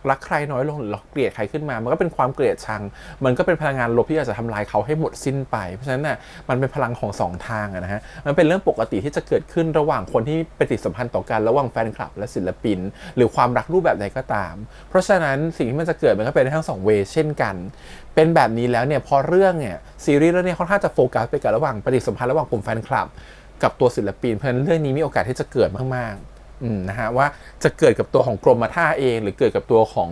รักใครน้อยลงหรือเราเกลียดใครขึ้นมามันก็เป็นความเกลียดชังมันก็เป็นพลังงานลบที่อาจจะทำลายเขาให้หมดสิ้นไปเพราะฉะนั้นน่ะมันเป็นพลังของ2ทางนะฮะมันเป็นเรื่องปกติที่จะเกิดขึ้นระหว่างคนที่ปฏิสัมพันธ์ต่อกันระหว่างแฟนคลับและศิลปินหรือความรักรูปแบบใดก็ตามเพราะฉะนั้นสิ่งที่มันจะเกิดมันก็เป็นทั้ง2เวย์เช่นกันเป็นแบบนี้แล้วเนี่ยพอเรื่องเนี่ยซีรีส์เรื่องนี้ค่อนข้างจะโฟกัสไปกับระหว่างปฏิสัมพันธ์ระหว่างกลุ่มแฟนคลับกับตัวศิลปินเพราะฉะนั้นเรื่องนี้มีโอกาสที่จะเกิดมากๆนะฮะว่าจะเกิดกับตัวของกรมท่าเองหรือเกิดกับตัวของ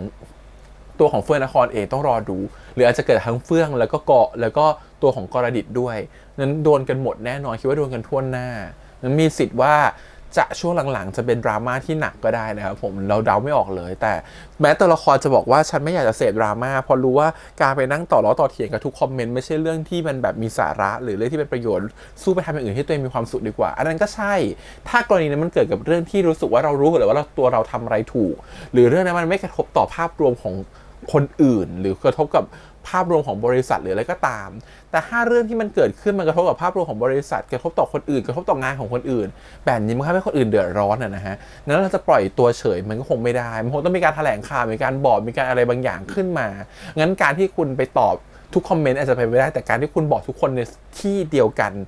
ตัวของเฟื่องนครเองต้องรอดูหรืออาจจะเกิดทั้งเฟื่องแล้วก็เกาะแล้วก็ตัวของกรดิตด้วยนั้นโดนกันหมดแน่นอนคิดว่าโดนกันทั่วหน้านั้นมีสิทธิ์ว่าจะช่วงหลังๆจะเป็นดราม่าที่หนักก็ได้นะครับผมเราเดาไม่ออกเลยแต่แม้ตัวละครจะบอกว่าฉันไม่อยากจะเสพดราม่าเพราะรู้ว่าการไปนั่งต่อล้อต่อเถียงกับทุกคอมเมนต์ไม่ใช่เรื่องที่มันแบบมีสาระหรือเรื่องที่เป็นประโยชน์สู้ไปทำอย่างอื่นที่ตัวเองมีความสุขดีกว่าอันนั้นก็ใช่ถ้ากรณีนั้นมันเกิดกับเรื่องที่รู้สึกว่าเรารู้หรือว่าตัวเราทำอะไรถูกหรือเรื่องนั้นมันไม่กระทบต่อภาพรวมของคนอื่นหรือกระทบกับภาพรวมของบริษัทหรืออะไรก็ตามแต่ถ้าเรื่องที่มันเกิดขึ้นมันกระทบกับภาพรวมของบริษัทกระทบต่อคนอื่นกระทบต่องานของคนอื่นแบบนี้มันทำให้คนอื่นเดือดร้อนนะฮะนั้นเราจะปล่อยตัวเฉยมันก็คงไม่ได้มันคงต้องมีการแถลงข่าวมีการบอกมีการอะไรบางอย่างขึ้นมางั้นการที่คุณไปตอบทุกคอมเมนต์อาจจะเป็นไปได้แต่การที่คุณบอกทุกคนในที่เดียวกั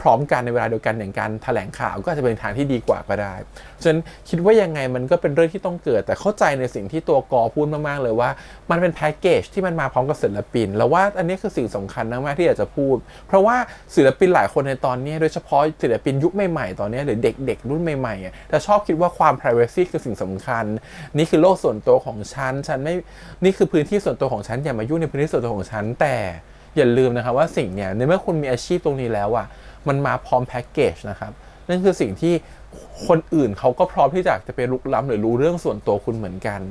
นพร้อมๆกันในเวลาเดียวกันอย่างการแถลงข่าวก็อาจจะเป็นทางที่ดีกว่าก็ได้ฉะนั้นคิดว่ายังไงมันก็เป็นเรื่องที่ต้องเกิดแต่เข้าใจในสิ่งที่ตัวกอพูดมากๆเลยว่ามันเป็นแพ็กเกจที่มันมาพร้อมกับศิลปินแล้วว่าอันนี้คือสิ่งสำคัญมากๆที่อยากจะพูดเพราะว่าศิลปินหลายคนในตอนนี้โดยเฉพาะศิลปินยุคใหม่ๆตอนนี้หรือเด็กๆรุ่นใหม่ๆแต่ชอบคิดว่าความ privacy คือสิ่งสำคัญนี่คือโลกส่วนตัวของฉันไม่นี่คือพื้นที่ส่วนตัวของฉันอย่ามายุ่งในพื้นที่ส่วนตัวของฉันแต่อย่าลืมนะครับว่าสิ่งเนี้ยในเมื่อคุณมีอาชีพตรงนี้แล้วอ่ะมันมาพร้อมแพ็กเกจนะครับนั่นคือสิ่งที่คนอื่นเขาก็พร้อมที่จะไปลุกล้ำหรือรู้เรื่องส่วนตัวคุณเหมือนกั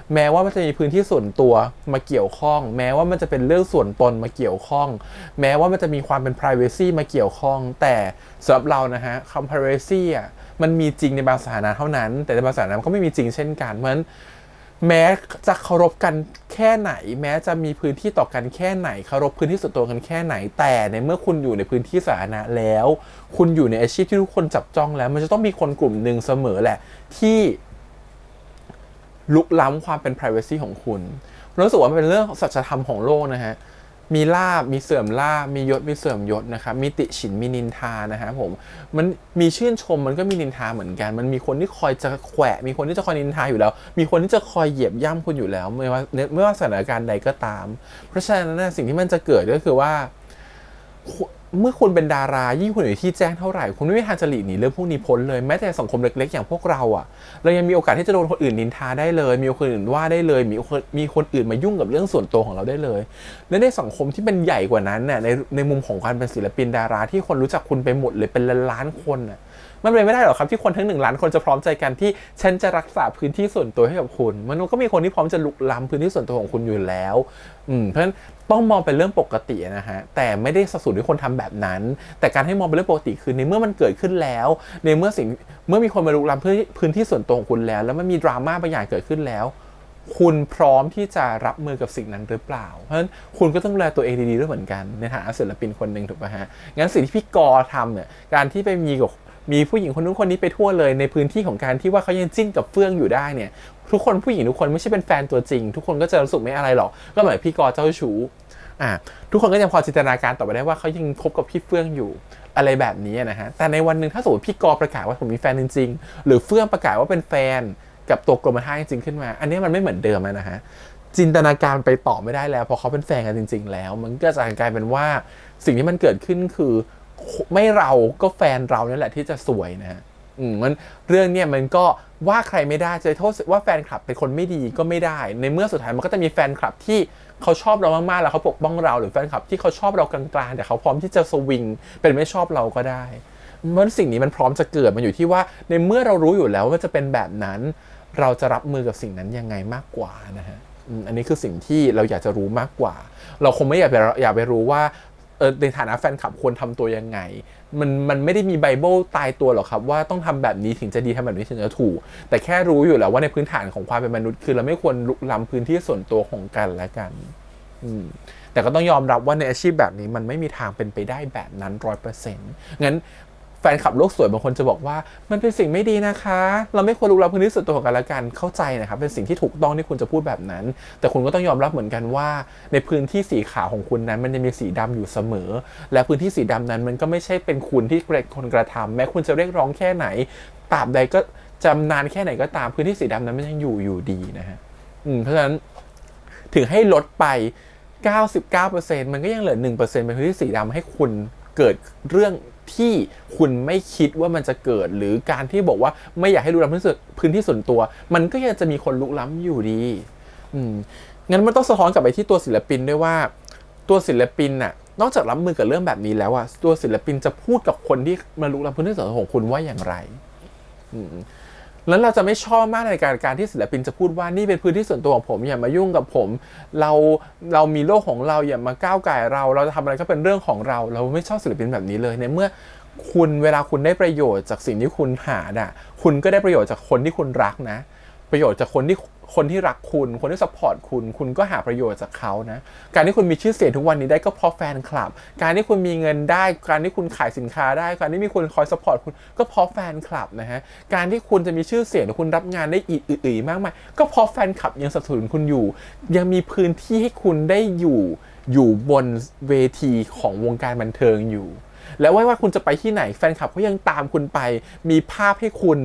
นแม้ว่ามันจะมีพื้นที่ส่วนตัวมาเกี่ยวข้องแม้ว่ามันจะเป็นเรื่องส่วนตนมาเกี่ยวข้องแม้ว่ามันจะมีความเป็น privacy มาเกี่ยวข้องแต่สำหรับเรานะฮะคำ privacy อ่ะมันมีจริงในบางสถานะเท่านั้นแต่ในบางสถานะมันก็ไม่มีจริงเช่นกันเพราะฉะนั้นแม้จะเคารพกันแค่ไหนแม้จะมีพื้นที่ต่อกันแค่ไหนเคารพพื้นที่ส่วนตัวกันแค่ไหนแต่ในเมื่อคุณอยู่ในพื้นที่สาธารณะแล้วคุณอยู่ในอาชีพที่ทุกคนจับจ้องแล้วมันจะต้องมีคนกลุ่มหนึ่งเสมอแหละที่ลุกล้ำความเป็น privacy ของคุณรู้สึกว่ามันเป็นเรื่องสัจธรรมของโลกนะฮะมีลาภมีเสื่อมลาภมียศมีเสื่อมยศนะครับมีติฉินมีนินทานะฮะผมมันมีชื่นชมมันก็มีนินทาเหมือนกันมันมีคนที่คอยจะแขวะมีคนที่จะคอยนินทาอยู่แล้วมีคนที่จะคอยเหยียบย่ำคุณอยู่แล้วไม่ว่าสถานการณ์ใดก็ตามเพราะฉะนั้นสิ่งที่มันจะเกิดก็คือว่าเมื่อคุณเป็นดารายิ่งคุณอยู่ที่แจ้งเท่าไหร่คุณไม่มีทางจะหลีกหนีเรื่องพวกนี้พ้นเลยแม้แต่สังคมเล็กๆอย่างพวกเราอ่ะเรายังมีโอกาสที่จะโดนคนอื่นนินทาได้เลยมีคนอื่นว่าได้เลยมีคนอื่นมายุ่งกับเรื่องส่วนตัวของเราได้เลยและในสังคมที่เป็นใหญ่กว่านั้นน่ะในมุมของการเป็นศิลปินดาราที่คนรู้จักคุณไปหมดเลยเป็นล้านๆคนน่ะมันเป็นไม่ได้หรอกครับที่คนทั้ง1 ล้านคนจะพร้อมใจกันที่ฉันจะรักษาพื้นที่ส่วนตัวให้กับคุณมันก็มีคนที่พร้อมจะลุกล้ำพื้นที่ส่วนตัวของคุณอยู่แล้วเพราะฉะนั้นต้องมองเป็นเรื่องปกตินะฮะแต่ไม่ได้สับสนให้คนทำแบบนั้นแต่การให้มองเป็นเรื่องปกติคือในเมื่อมันเกิดขึ้นแล้วในเมื่อมีคนมาลุกล้ำพื้นที่ส่วนตัวของคุณแล้วมันมีดราม่าบางอย่างเกิดขึ้นแล้วคุณพร้อมที่จะรับมือกับสิ่งนั้นหรือเปล่าเพราะฉะนั้นคุณก็ต้องดูแลตัวเองดีๆด้วยเหมือนกันในฐานะศิลปินคนหนึ่งถูกป่ะฮะงั้นสิ่งที่พี่กอทำเนี่ยการที่ไปมีผู้หญิงคนนู้นคนนี้ไปทั่วเลยในพื้นที่ของการที่ว่าเขายังจิ้นกับเฟื่องอยู่ได้เนี่ยทุกคนผู้หญิงทุกคนไม่ใช่เป็นแฟนตัวจริงทุกคนก็จะรู้สึกไม่อะไรหรอกก็เหมือนพี่กอเจ้าชู้ทุกคนก็ยังพอจินตนาการต่อไปได้ว่าเขายังคบกับพี่เฟื่องอยู่อะไรแบบนี้นะฮะแต่ในวันหนึ่งถ้าสมมติพี่กอประกาศว่าผมมีแฟนจริงๆหรือเฟื่องประกาศว่าเป็นแฟนกับตัวกรมท่าจริงๆขึ้นมาอันนี้มันไม่เหมือนเดิมแล้วนะฮะจินตนาการไปต่อไม่ได้แล้วพอเขาเป็นแฟนกันจริงๆแล้วมันก็จะกลายเป็นว่าสิ่งที่มันเกิดขึ้นคือไม่เราก็แฟนเรานั่นแหละที่จะสวยนะฮะมันเรื่องเนี้ยมันก็ว่าใครไม่ได้จะโทษว่าแฟนคลับเป็นคนไม่ดีก็ไม่ได้ในเมื่อสุดท้ายมันก็จะมีแฟนคลับที่เขาชอบเรามากๆแล้วเขาปกป้องเราหรือแฟนคลับที่เขาชอบเรากลางๆแต่เขาพร้อมที่จะสวิงเป็นไม่ชอบเราก็ได้มันสิ่งนี้มันพร้อมจะเกิดมันอยู่ที่ว่าในเมื่อเรารู้อยู่แล้วว่าจะเป็นแบบนั้นเราจะรับมือกับสิ่งนั้นยังไงมากกว่านะฮะอันนี้คือสิ่งที่เราอยากจะรู้มากกว่าเราคงไม่อยากไปรู้ว่าในฐานะแฟนคลับควรทำตัวยังไงมันไม่ได้มีไบเบิลตายตัวหรอกครับว่าต้องทำแบบนี้ถึงจะดีทำแบบนี้ถึงจะถูกแต่แค่รู้อยู่แล้วว่าในพื้นฐานของความเป็นมนุษย์คือเราไม่ควรลุกล้ำพื้นที่ส่วนตัวของกันและกันแต่ก็ต้องยอมรับว่าในอาชีพแบบนี้มันไม่มีทางเป็นไปได้แบบนั้น 100% งั้นแฟนคลับโลกสวยบางคนจะบอกว่ามันเป็นสิ่งไม่ดีนะคะเราไม่ควรลุกล้ำพื้นที่ส่วนตัวของกันและกันเข้าใจนะครับเป็นสิ่งที่ถูกต้องที่คุณจะพูดแบบนั้นแต่คุณก็ต้องยอมรับเหมือนกันว่าในพื้นที่สีขาวของคุณนั้นมันจะมีสีดำอยู่เสมอและพื้นที่สีดำนั้นมันก็ไม่ใช่เป็นคุณที่เป็นคนกระทำแม้คุณจะเรียกร้องแค่ไหนตราบใดก็จำนานแค่ไหนก็ตามพื้นที่สีดำนั้นมันยังอยู่ดีนะฮะเพราะฉะนั้นถึงให้ลดไป 99% มันก็ยังเหลือ 1% เป็นพื้นที่สีดำให้คุณเกิดเรื่องที่คุณไม่คิดว่ามันจะเกิดหรือการที่บอกว่าไม่อยากให้ลุกล้ำพื้นที่ส่วนตัวมันก็ยังจะมีคนลุกล้ำอยู่ดี งั้นมันต้องสะท้อนกลับไปที่ตัวศิลปินด้วยว่าตัวศิลปินน่ะนอกจากรับมือกับเรื่องแบบนี้แล้วอะตัวศิลปินจะพูดกับคนที่มาลุกล้ำพื้นที่ส่วนตัวของคุณว่าอย่างไรแล้วเราจะไม่ชอบมากในการที่ศิลปินจะพูดว่านี่เป็นพื้นที่ส่วนตัวของผมอย่ามายุ่งกับผมเรามีโลกของเราอย่ามาก้าวไก่เราจะทำอะไรก็เป็นเรื่องของเราไม่ชอบศิลปินแบบนี้เลยในเมื่อเวลาคุณได้ประโยชน์จากสิ่งที่คุณหาน่ะคุณก็ได้ประโยชน์จากคนที่คุณรักนะประโยชน์จากคนที่รักคุณคนที่ซัพพอร์ตคุณก็หาประโยชน์จากเขานะการที่คุณมีชื่อเสียงทุกวันนี้ได้ก็เพราะแฟนคลับการที่คุณมีเงินได้การที่คุณขายสินค้าได้การที่มีคนคอยซัพพอร์ตคุณก็เพราะแฟนคลับนะฮะการที่คุณจะมีชื่อเสียงหรือคุณรับงานได้อีกมากมายก็เพราะแฟนคลับยังสนับสนุนคุณอยู่ยังมีพื้นที่ให้คุณได้อยู่บนเวทีของวงการบันเทิงอยู่แล้วว่าคุณจะไปที่ไหนแฟนคลับเขายังตามคุณไปมีภาพให้คุณ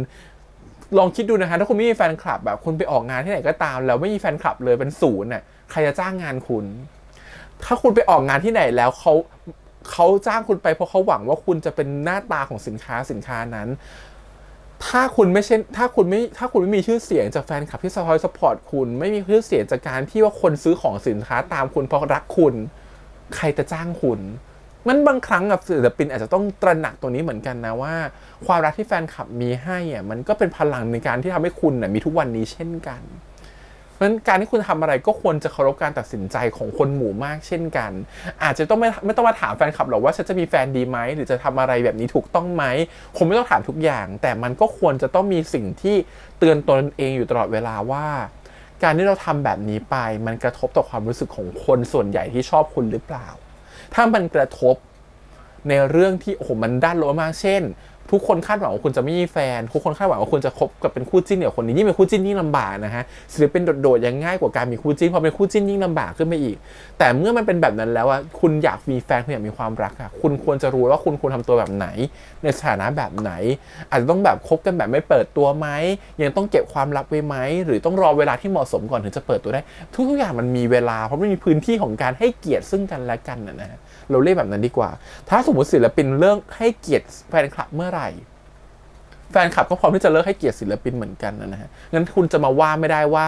ลองคิดดูนะคะถ้าคุณไม่มีแฟนคลับแบบคุณไปออกงานที่ไหนก็ตามแล้วไม่มีแฟนคลับเลยเป็นศูนย์น่ะใครจะจ้างงานคุณถ้าคุณไปออกงานที่ไหนแล้วเขาจ้างคุณไปเพราะเขาหวังว่าคุณจะเป็นหน้าตาของสินค้านั้นถ้าคุณไม่มีชื่อเสียงจากแฟนคลับที่ซัพพอร์ตคุณไม่มีชื่อเสียงจากการที่ว่าคนซื้อของสินค้าตามคุณเพราะรักคุณใครจะจ้างคุณมันบางครั้งศิลปินอาจจะต้องตระหนักตัวนี้เหมือนกันนะว่าความรักที่แฟนคลับมีให้มันก็เป็นพลังในการที่ทำให้คุณมีทุกวันนี้เช่นกันเพราะฉะนั้นการที่คุณทำอะไรก็ควรจะเคารพการตัดสินใจของคนหมู่มากเช่นกันอาจจะต้องไม่ต้องมาถามแฟนคลับหรอกว่าฉันจะมีแฟนดีไหมหรือจะทำอะไรแบบนี้ถูกต้องไหมคงไม่ต้องถามทุกอย่างแต่มันก็ควรจะต้องมีสิ่งที่เตือนตนเองอยู่ตลอดเวลาว่าการที่เราทำแบบนี้ไปมันกระทบต่อความรู้สึกของคนส่วนใหญ่ที่ชอบคุณหรือเปล่าถ้ามันกระทบในเรื่องที่มันด้านลบมากเช่นทุกคนคาดหวังว่าคุณจะไม่มีแฟนทุกคนคาดหวังว่าคุณจะคบกับเป็นคู่จิ้นเดี่ยวคนนี้ยิ่งเป็นคู่จิ้นยิ่งลำบากนะฮะศิลปินโดดๆยังง่ายกว่าการมีคู่จิ้นพอเป็นคู่จิ้นยิ่งลำบากขึ้นไปอีกแต่เมื่อมันเป็นแบบนั้นแล้วคุณอยากมีแฟนคุณอยากมีความรักคุณควรจะรู้ว่าคุณควรทำตัวแบบไหนในสถานะแบบไหนอาจจะต้องแบบคบกันแบบไม่เปิดตัวไหมยังต้องเก็บความลับไว้ไหมหรือต้องรอเวลาที่เหมาะสมก่อนถึงจะเปิดตัวได้ทุกอย่างมันมีเวลาเพราะมันมีพื้นที่ของการให้เกียรติซึ่งกันและกันนะฮะเราเรียกแบบนั้นดีกว่าถ้าสมมติศิลปินเลิกให้เกียรติแฟนคลับเมื่อไหร่แฟนคลับก็พร้อมที่จะเลิกให้เกียรติศิลปินเหมือนกันนะฮะงั้นคุณจะมาว่าไม่ได้ว่า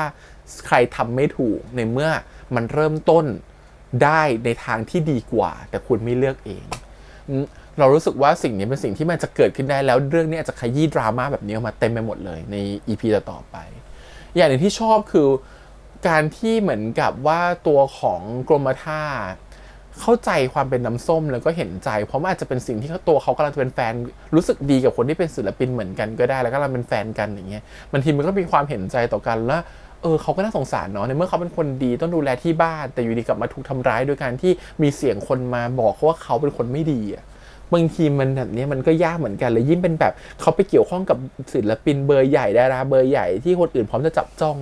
ใครทำไม่ถูกในเมื่อมันเริ่มต้นได้ในทางที่ดีกว่าแต่คุณไม่เลือกเองเรารู้สึกว่าสิ่งนี้เป็นสิ่งที่มันจะเกิดขึ้นได้แล้วเรื่องนี้อาจจะขยี้ดราม่าแบบนี้ออกมาเต็มไปหมดเลยใน EP ต่อไปอย่างหนึ่งที่ชอบคือการที่เหมือนกับว่าตัวของกรมท่าเข้าใจความเป็นน้ำส้มแล้วก็เห็นใจเพราะมันอาจจะเป็นสิ่งที่ตัวเขากำลังจะเป็นแฟนรู้สึกดีกับคนที่เป็นศิลปินเหมือนกันก็ได้แล้วก็กำลังเป็นแฟนกันอย่างเงี้ยบางทีมันก็มีความเห็นใจต่อกันแล้วเขาก็น่าสงสารเนาะในเมื่อเขาเป็นคนดีต้องดูแลที่บ้านแต่อยู่ดีกลับมาถูกทำร้ายโดยการที่มีเสียงคนมาบอกเขาว่าเขาเป็นคนไม่ดีบางทีมันแบบนี้มันก็ยากเหมือนกันเลยยิ่งเป็นแบบเขาไปเกี่ยวข้องกับศิลปินเบอร์ใหญ่ดาราเบอร์ใหญ่ที่คนอื่นพร้อมจะจับจ้อง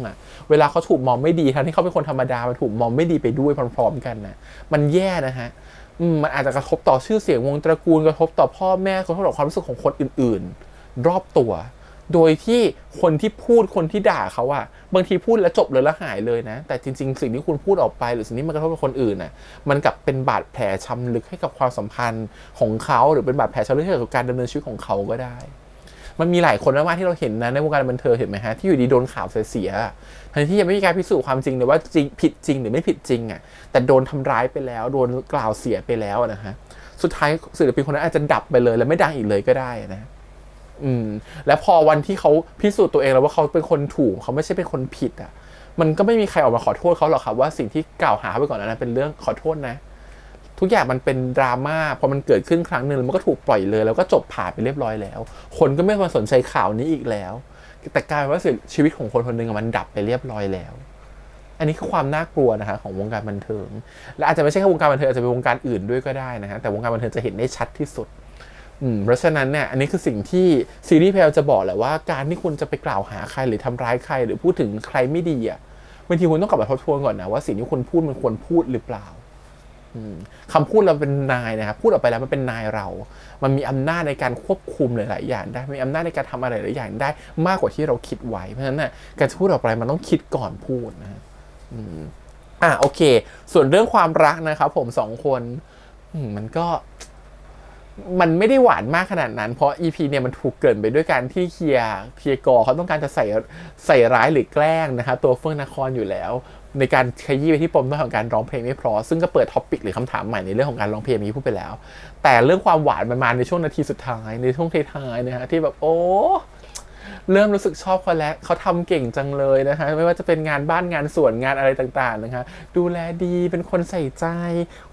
เวลาเขาถูกมองไม่ดีทั้งที่เขาเป็นคนธรรมดามันถูกมองไม่ดีไปด้วยพร้อมๆกันมันแย่นะฮะมันอาจจะกระทบต่อชื่อเสียงวงตระกูลกระทบต่อพ่อแม่กระทบต่อความรู้สึกของคนอื่นๆรอบตัวโดยที่คนที่พูดคนที่ด่าเขาบางทีพูดแล้วจบเลยแล้วหายเลยนะแต่จริงๆสิ่งที่คุณพูดออกไปหรือสิ่งที่มันกระทบกับคนอื่นมันกลับเป็นบาดแผลช้ำลึกให้กับความสัมพันธ์ของเขาหรือเป็นบาดแผลช้ำลึกให้กับการดำเนินชีวิตของเขาก็ได้มันมีหลายคนมากๆที่เราเห็นนะในวงการบันเทิงเห็นไหมฮะที่อยู่ดีโดนข่าวเสียๆทั้งที่ยังไม่มีการพิสูจน์ความจริงเลยว่าจริงผิดจริงหรือไม่ผิดจริงแต่โดนทำร้ายไปแล้วโดนกล่าวเสียไปแล้วนะฮะสุดท้ายศิลปินคนนั้นอาจจะดับไปเลยแล้วไม่ดังอีกเลยก็ได้นะแล้วพอวันที่เขาพิสูจน์ตัวเองแล้วว่าเขาเป็นคนถูกเขาไม่ใช่เป็นคนผิดมันก็ไม่มีใครออกมาขอโทษเขาหรอกครับว่าสิ่งที่กล่าวหาไปก่อนนั้นเป็นเรื่องขอโทษนะทุกอย่างมันเป็นดราม่าพอมันเกิดขึ้นครั้งหนึ่งแล้วมันก็ถูกปล่อยเลยแล้วก็จบผ่านไปเรียบร้อยแล้วคนก็ไม่มาสนใจข่าวนี้อีกแล้วแต่กลายเป็นว่าชีวิตของคนคนหนึ่งมันดับไปเรียบร้อยแล้วอันนี้คือความน่ากลัวนะคะของวงการบันเทิงและอาจจะไม่ใช่แค่วงการบันเทิงอาจจะเป็นวงการอื่นด้วยก็ได้นะฮะแต่วงการบันเทิงจะเห็นได้ชัดที่สุดเพราะฉะนั้นเนี่ยอันนี้คือสิ่งที่ซีรีส์เพลจะบอกแหละว่าการที่คุณจะไปกล่าวหาใครหรือทำร้ายใครหรือพูดถึงใครไม่ดีบางทีคุณต้องกลับมาทบทวนก่อนนะว่าสิ่งที่คุณพูดมันควรพูดหรือเปล่าคำพูดเราเป็นนายนะครับพูดออกไปแล้วมันเป็นนายเรามันมีอำนาจในการควบคุมหลายๆอย่างได้มีอำนาจในการทำอะไรหลายอย่างได้มากกว่าที่เราคิดไว้เพราะฉะนั้นการจะพูดออกไปมันต้องคิดก่อนพูดนะโอเคส่วนเรื่องความรักนะครับผม2คนมันไม่ได้หวานมากขนาดนั้นเพราะ EP เนี่ยมันถูกเกริ่นไปด้วยการที่เคียกอเขาต้องการจะใส่ร้ายหรือแกล้งนะครับตัวเฟื่องนครอยู่แล้ว ในการขยี้ไปที่ปมด้อยของการร้องเพลงไม่เพราะซึ่งก็เปิดท็อปิกหรือคำถามใหม่ในเรื่องของการร้องเพลงนี้พูดไปแล้ว แต่เรื่องความหวานมันมาในช่วงนาทีสุดท้ายในช่วงท้ายๆนะฮะที่แบบโอ้เริ่มรู้สึกชอบเขาแล้วเขาทำเก่งจังเลยนะฮะไม่ว่าจะเป็นงานบ้านงานสวนงานอะไรต่างๆนะคะดูแลดีเป็นคนใส่ใจ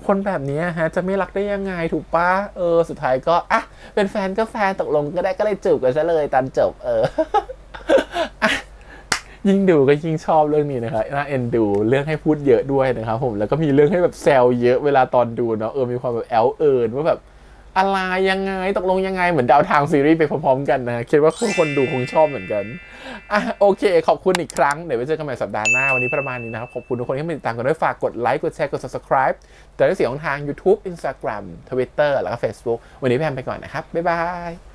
คนแบบนี้ฮะจะไม่รักได้ยังไงถูกปะสุดท้ายก็อ่ะเป็นแฟนก็แฟนตกลงก็ได้ก็เลยจูบกันซะเลยตอนจบยิ่งดูก็ยิ่งชอบเรื่องนี้นะครับน่าเอ็นดูเรื่องให้พูดเยอะด้วยนะครับผมแล้วก็มีเรื่องให้แบบแซวเยอะเวลาตอนดูเนาะมีความแบบแอลว่าแบบอะไรยังไงตกลงยังไงเหมือนดาวทางซีรีส์ไปพร้อมๆกันนะคิดว่าคนดูคงชอบเหมือนกันโอเคขอบคุณอีกครั้งเดี๋ยวไว้เจอกันใหม่สัปดาห์หน้าวันนี้ประมาณนี้นะครับขอบคุณทุกคนที่มาติดตามกันด้วยฝากกดไลค์กดแชร์กด subscribe แต่ได้เสียงทาง YouTube Instagram Twitter แล้วก็ Facebook วันนี้พี่แอมไปก่อนนะครับบ๊ายบาย